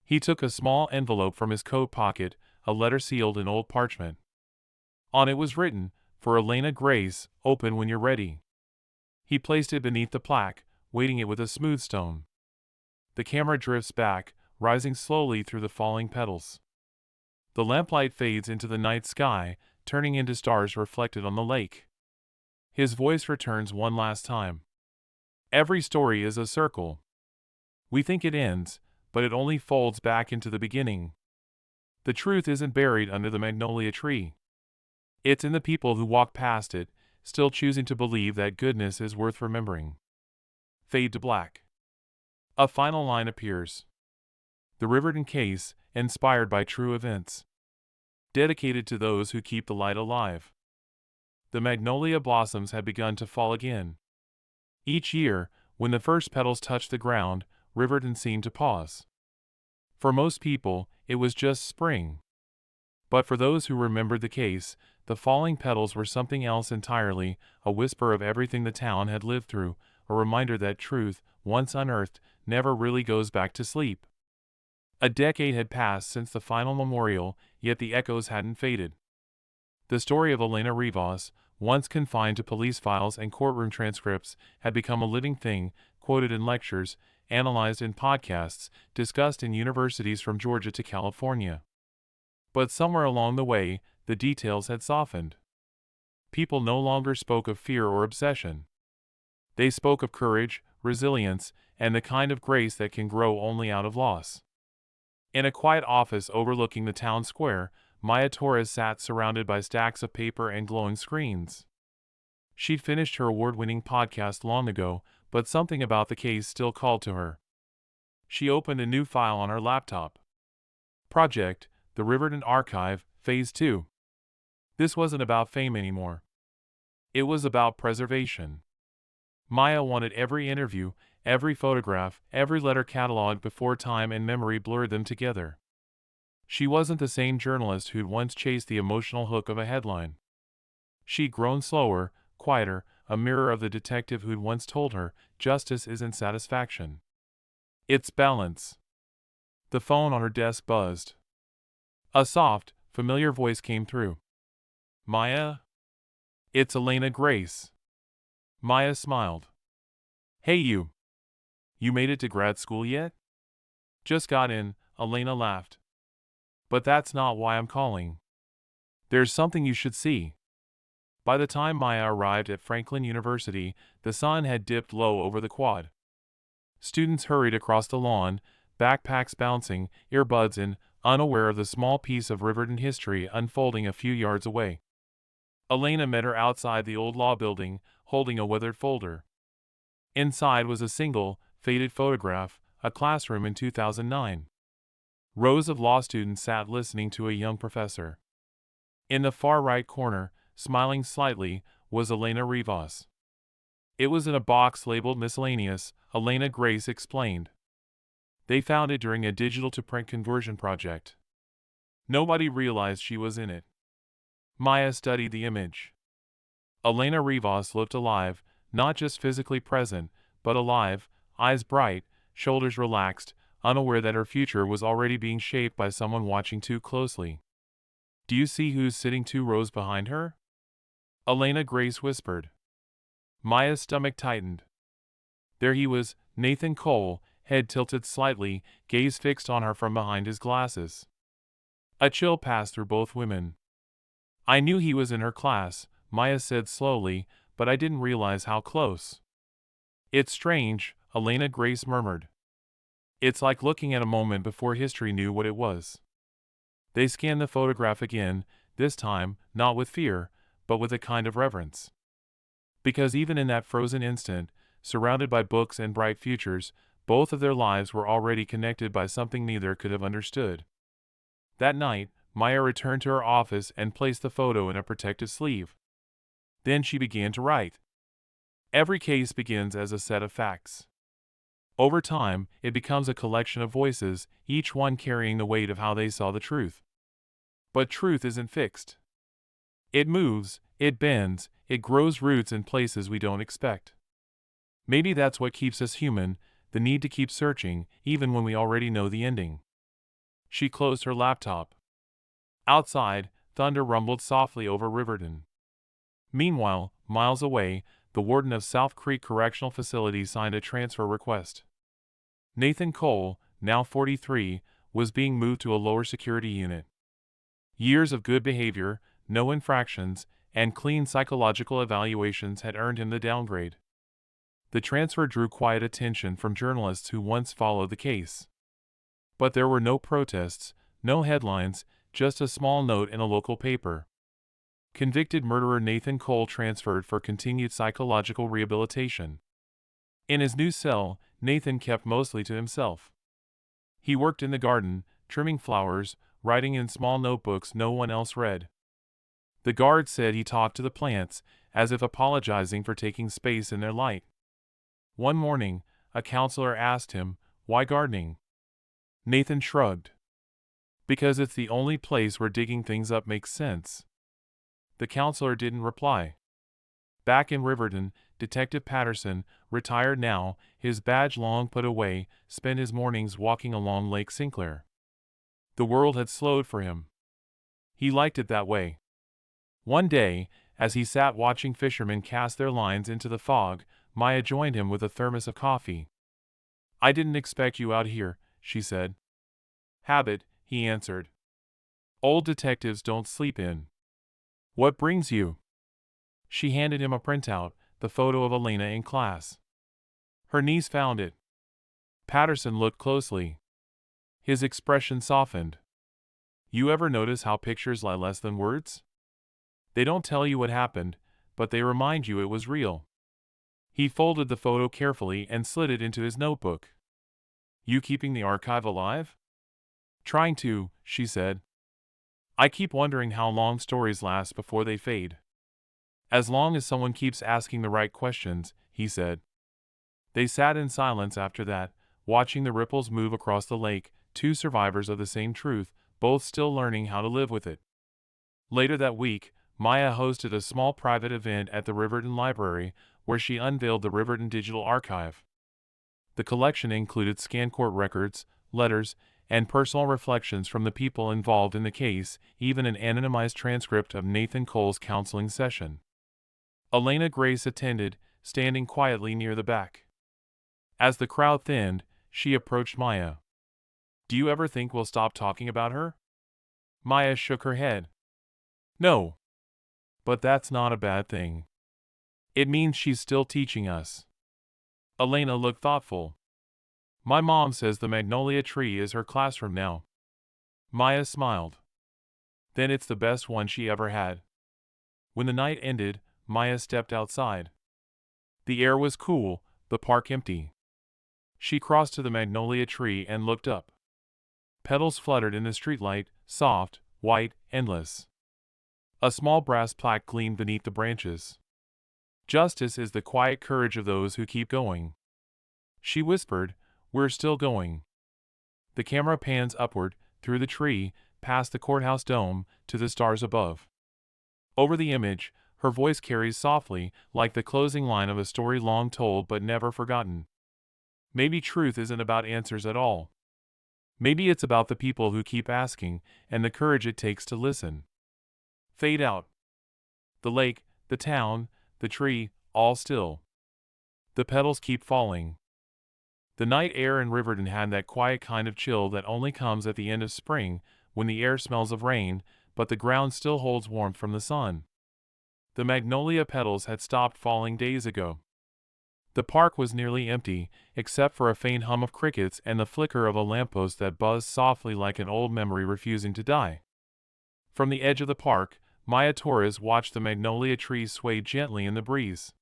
He took a small envelope from his coat pocket, a letter sealed in old parchment. On it was written, "For Elena Grace, open when you're ready." He placed it beneath the plaque, weighting it with a smooth stone. The camera drifts back, rising slowly through the falling petals. The lamplight fades into the night sky, turning into stars reflected on the lake. His voice returns one last time. "Every story is a circle. We think it ends, but it only folds back into the beginning. The truth isn't buried under the magnolia tree. It's in the people who walk past it, still choosing to believe that goodness is worth remembering." Fade to black. A final line appears. The Riverton Case, inspired by true events. Dedicated to those who keep the light alive. The magnolia blossoms had begun to fall again. Each year, when the first petals touched the ground, Riverton seemed to pause. For most people, it was just spring. But for those who remembered the case, the falling petals were something else entirely, a whisper of everything the town had lived through, a reminder that truth, once unearthed, never really goes back to sleep. A decade had passed since the final memorial, yet the echoes hadn't faded. The story of Elena Rivas, once confined to police files and courtroom transcripts, had become a living thing, quoted in lectures, analyzed in podcasts, discussed in universities from Georgia to California. But somewhere along the way, the details had softened. People no longer spoke of fear or obsession. They spoke of courage, resilience, and the kind of grace that can grow only out of loss. In a quiet office overlooking the town square, Maya Torres sat surrounded by stacks of paper and glowing screens. She'd finished her award-winning podcast long ago, but something about the case still called to her. She opened a new file on her laptop. Project, the Riverton Archive, Phase 2. This wasn't about fame anymore. It was about preservation. Maya wanted every interview, every photograph, every letter cataloged before time and memory blurred them together. She wasn't the same journalist who'd once chased the emotional hook of a headline. She'd grown slower, quieter, a mirror of the detective who'd once told her, justice isn't satisfaction. It's balance. The phone on her desk buzzed. A soft, familiar voice came through. Maya? It's Elena Grace. Maya smiled. Hey you. You made it to grad school yet? Just got in, Elena laughed. But that's not why I'm calling. There's something you should see. By the time Maya arrived at Franklin University, the sun had dipped low over the quad. Students hurried across the lawn, backpacks bouncing, earbuds in, unaware of the small piece of Riverton history unfolding a few yards away. Elena met her outside the old law building, holding a weathered folder. Inside was a single, faded photograph, a classroom in 2009. Rows of law students sat listening to a young professor. In the far right corner, smiling slightly, was Elena Rivas. It was in a box labeled Miscellaneous, Elena Grace explained. They found it during a digital-to-print conversion project. Nobody realized she was in it. Maya studied the image. Elena Rivas looked alive, not just physically present, but alive, eyes bright, shoulders relaxed, unaware that her future was already being shaped by someone watching too closely. Do you see who's sitting 2 rows behind her? Elena Grace whispered. Maya's stomach tightened. There he was, Nathan Cole, head tilted slightly, gaze fixed on her from behind his glasses. A chill passed through both women. I knew he was in her class, Maya said slowly, but I didn't realize how close. It's strange, Elena Grace murmured. It's like looking at a moment before history knew what it was. They scanned the photograph again, this time, not with fear, but with a kind of reverence. Because even in that frozen instant, surrounded by books and bright futures, both of their lives were already connected by something neither could have understood. That night, Maya returned to her office and placed the photo in a protective sleeve. Then she began to write. Every case begins as a set of facts. Over time, it becomes a collection of voices, each one carrying the weight of how they saw the truth. But truth isn't fixed. It moves, it bends, it grows roots in places we don't expect. Maybe that's what keeps us human, the need to keep searching, even when we already know the ending. She closed her laptop. Outside, thunder rumbled softly over Riverton. Meanwhile, miles away, the warden of South Creek Correctional Facility signed a transfer request. Nathan Cole, now 43, was being moved to a lower security unit. Years of good behavior, no infractions, and clean psychological evaluations had earned him the downgrade. The transfer drew quiet attention from journalists who once followed the case. But there were no protests, no headlines, just a small note in a local paper. Convicted murderer Nathan Cole transferred for continued psychological rehabilitation. In his new cell, Nathan kept mostly to himself. He worked in the garden, trimming flowers, writing in small notebooks no one else read. The guard said he talked to the plants, as if apologizing for taking space in their light. One morning, a counselor asked him, "Why gardening?" Nathan shrugged. "Because it's the only place where digging things up makes sense." The counselor didn't reply. Back in Riverton, Detective Patterson, retired now, his badge long put away, spent his mornings walking along Lake Sinclair. The world had slowed for him. He liked it that way. One day, as he sat watching fishermen cast their lines into the fog, Maya joined him with a thermos of coffee. "I didn't expect you out here," she said. "Habit," he answered. "Old detectives don't sleep in." "What brings you?" She handed him a printout, the photo of Elena in class. Her niece found it. Patterson looked closely. His expression softened. "You ever notice how pictures lie less than words? They don't tell you what happened, but they remind you it was real." He folded the photo carefully and slid it into his notebook. "You keeping the archive alive?" "Trying to," she said. "I keep wondering how long stories last before they fade." "As long as someone keeps asking the right questions," he said. They sat in silence after that, watching the ripples move across the lake, two survivors of the same truth, both still learning how to live with it. Later that week, Maya hosted a small private event at the Riverton Library, where she unveiled the Riverton Digital Archive. The collection included scanned court records, letters, and personal reflections from the people involved in the case, even an anonymized transcript of Nathan Cole's counseling session. Elena Grace attended, standing quietly near the back. As the crowd thinned, she approached Maya. "Do you ever think we'll stop talking about her?" Maya shook her head. "No. But that's not a bad thing. It means she's still teaching us." Elena looked thoughtful. "My mom says the magnolia tree is her classroom now." Maya smiled. "Then it's the best one she ever had." When the night ended, Maya stepped outside. The air was cool, the park empty. She crossed to the magnolia tree and looked up. Petals fluttered in the streetlight, soft, white, endless. A small brass plaque gleamed beneath the branches. "Justice is the quiet courage of those who keep going." She whispered, "We're still going." The camera pans upward, through the tree, past the courthouse dome, to the stars above. Over the image, her voice carries softly, like the closing line of a story long told but never forgotten. Maybe truth isn't about answers at all. Maybe it's about the people who keep asking, and the courage it takes to listen. Fade out. The lake, the town, the tree, all still. The petals keep falling. The night air in Riverton had that quiet kind of chill that only comes at the end of spring, when the air smells of rain, but the ground still holds warmth from the sun. The magnolia petals had stopped falling days ago. The park was nearly empty, except for a faint hum of crickets and the flicker of a lamppost that buzzed softly like an old memory refusing to die. From the edge of the park, Maya Torres watched the magnolia trees sway gently in the breeze.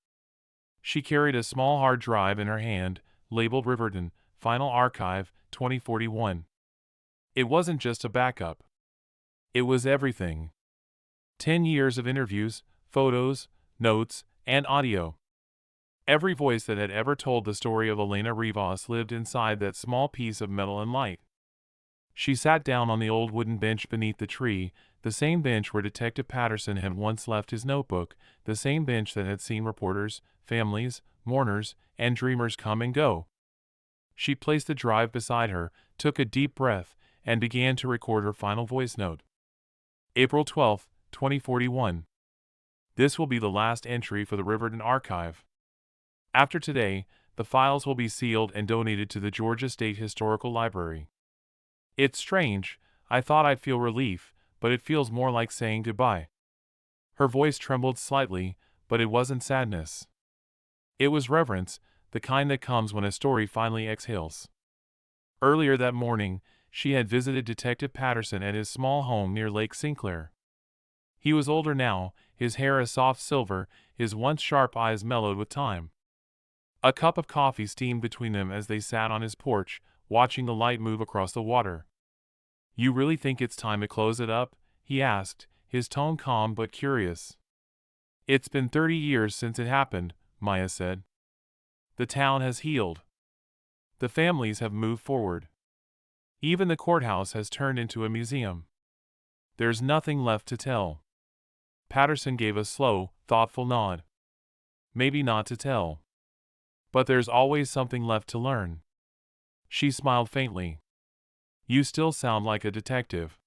She carried a small hard drive in her hand, labeled Riverton, Final Archive, 2041. It wasn't just a backup. It was everything. 10 years of interviews, photos, notes, and audio. Every voice that had ever told the story of Elena Rivas lived inside that small piece of metal and light. She sat down on the old wooden bench beneath the tree, the same bench where Detective Patterson had once left his notebook, the same bench that had seen reporters, families, mourners, and dreamers come and go. She placed the drive beside her, took a deep breath, and began to record her final voice note. April 12, 2041. This will be the last entry for the Riverton Archive. After today, the files will be sealed and donated to the Georgia State Historical Library. It's strange, I thought I'd feel relief, but it feels more like saying goodbye. Her voice trembled slightly, but it wasn't sadness. It was reverence, the kind that comes when a story finally exhales. Earlier that morning, she had visited Detective Patterson at his small home near Lake Sinclair. He was older now, his hair a soft silver, his once sharp eyes mellowed with time. A cup of coffee steamed between them as they sat on his porch, watching the light move across the water. "You really think it's time to close it up?" he asked, his tone calm but curious. "It's been 30 years since it happened," Maya said. "The town has healed. The families have moved forward. Even the courthouse has turned into a museum. There's nothing left to tell." Patterson gave a slow, thoughtful nod. Maybe not to tell. But there's always something left to learn. She smiled faintly. You still sound like a detective.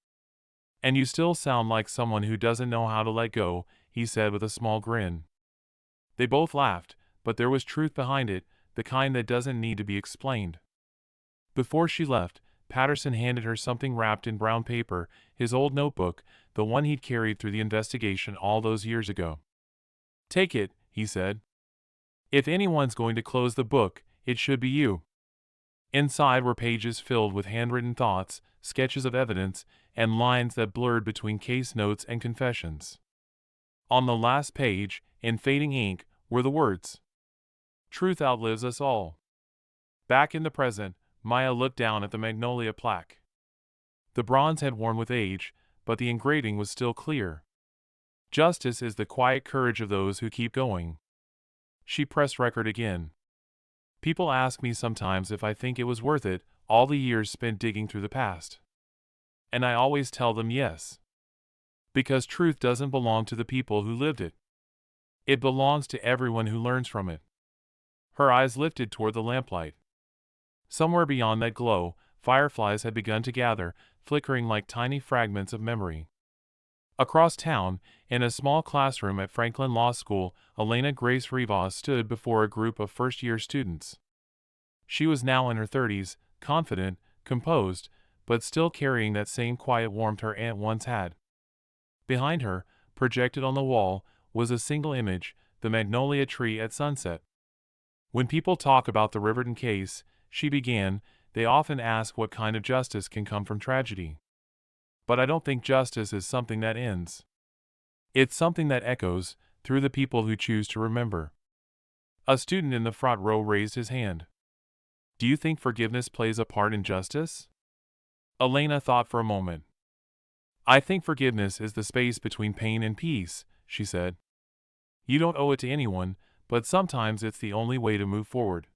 And you still sound like someone who doesn't know how to let go, he said with a small grin. They both laughed, but there was truth behind it, the kind that doesn't need to be explained. Before she left, Patterson handed her something wrapped in brown paper, his old notebook, the one he'd carried through the investigation all those years ago. Take it, he said. If anyone's going to close the book, it should be you. Inside were pages filled with handwritten thoughts, sketches of evidence, and lines that blurred between case notes and confessions. On the last page, in fading ink, were the words, "Truth outlives us all." Back in the present, Maya looked down at the magnolia plaque. The bronze had worn with age, but the engraving was still clear. Justice is the quiet courage of those who keep going. She pressed record again. People ask me sometimes if I think it was worth it, all the years spent digging through the past. And I always tell them yes. Because truth doesn't belong to the people who lived it. It belongs to everyone who learns from it. Her eyes lifted toward the lamplight. Somewhere beyond that glow, fireflies had begun to gather, flickering like tiny fragments of memory. Across town, in a small classroom at Franklin Law School, Elena Rivas stood before a group of first-year students. She was now in her 30s, confident, composed, but still carrying that same quiet warmth her aunt once had. Behind her, projected on the wall, was a single image, the magnolia tree at sunset. When people talk about the Riverton case, she began, they often ask what kind of justice can come from tragedy. But I don't think justice is something that ends. It's something that echoes, through the people who choose to remember. A student in the front row raised his hand. Do you think forgiveness plays a part in justice? Elena thought for a moment. I think forgiveness is the space between pain and peace, she said. You don't owe it to anyone, but sometimes it's the only way to move forward.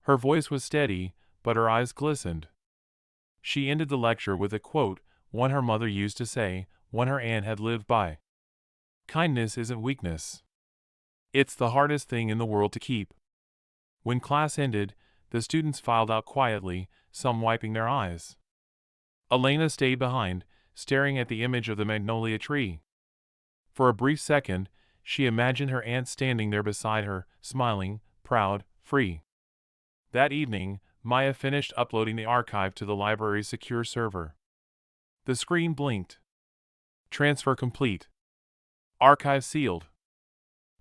Her voice was steady, but her eyes glistened. She ended the lecture with a quote, one her mother used to say, one her aunt had lived by. Kindness isn't weakness. It's the hardest thing in the world to keep. When class ended, the students filed out quietly, some wiping their eyes. Elena stayed behind, staring at the image of the magnolia tree. For a brief second, she imagined her aunt standing there beside her, smiling, proud, free. That evening, Maya finished uploading the archive to the library's secure server. The screen blinked. Transfer complete. Archive sealed.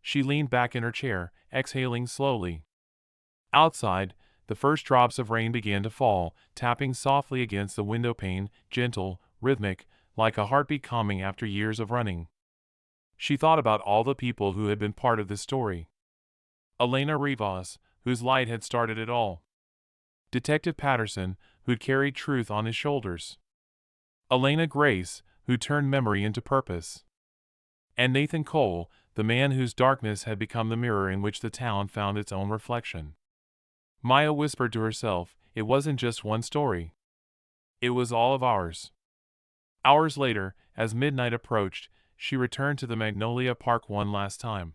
She leaned back in her chair, exhaling slowly. Outside, the first drops of rain began to fall, tapping softly against the window pane, gentle, rhythmic, like a heartbeat calming after years of running. She thought about all the people who had been part of this story. Elena Rivas, whose light had started it all. Detective Patterson, who'd carried truth on his shoulders. Elena Grace, who turned memory into purpose. And Nathan Cole, the man whose darkness had become the mirror in which the town found its own reflection. Maya whispered to herself, it wasn't just one story. It was all of ours. Hours later, as midnight approached, she returned to the Magnolia Park one last time.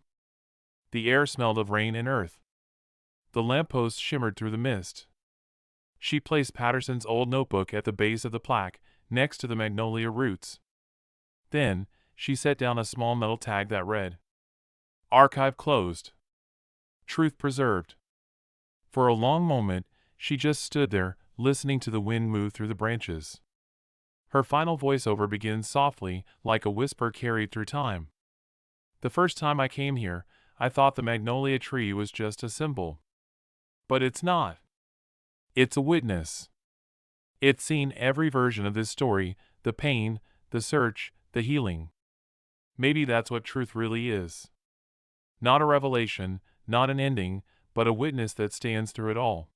The air smelled of rain and earth. The lamppost shimmered through the mist. She placed Patterson's old notebook at the base of the plaque, next to the magnolia roots. Then, she set down a small metal tag that read, Archive closed. Truth preserved. For a long moment, she just stood there, listening to the wind move through the branches. Her final voiceover begins softly, like a whisper carried through time. The first time I came here, I thought the magnolia tree was just a symbol. But it's not. It's a witness. It's seen every version of this story, the pain, the search, the healing. Maybe that's what truth really is. Not a revelation, not an ending, but a witness that stands through it all.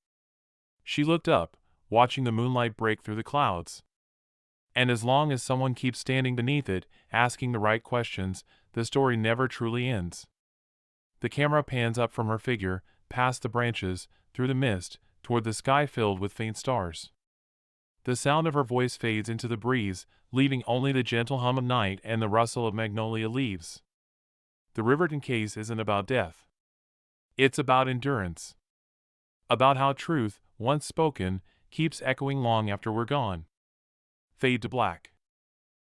She looked up, watching the moonlight break through the clouds. And as long as someone keeps standing beneath it, asking the right questions, the story never truly ends. The camera pans up from her figure, past the branches, through the mist, toward the sky filled with faint stars. The sound of her voice fades into the breeze, leaving only the gentle hum of night and the rustle of magnolia leaves. The Riverton Case isn't about death. It's about endurance. About how truth, once spoken, keeps echoing long after we're gone. Fade to black.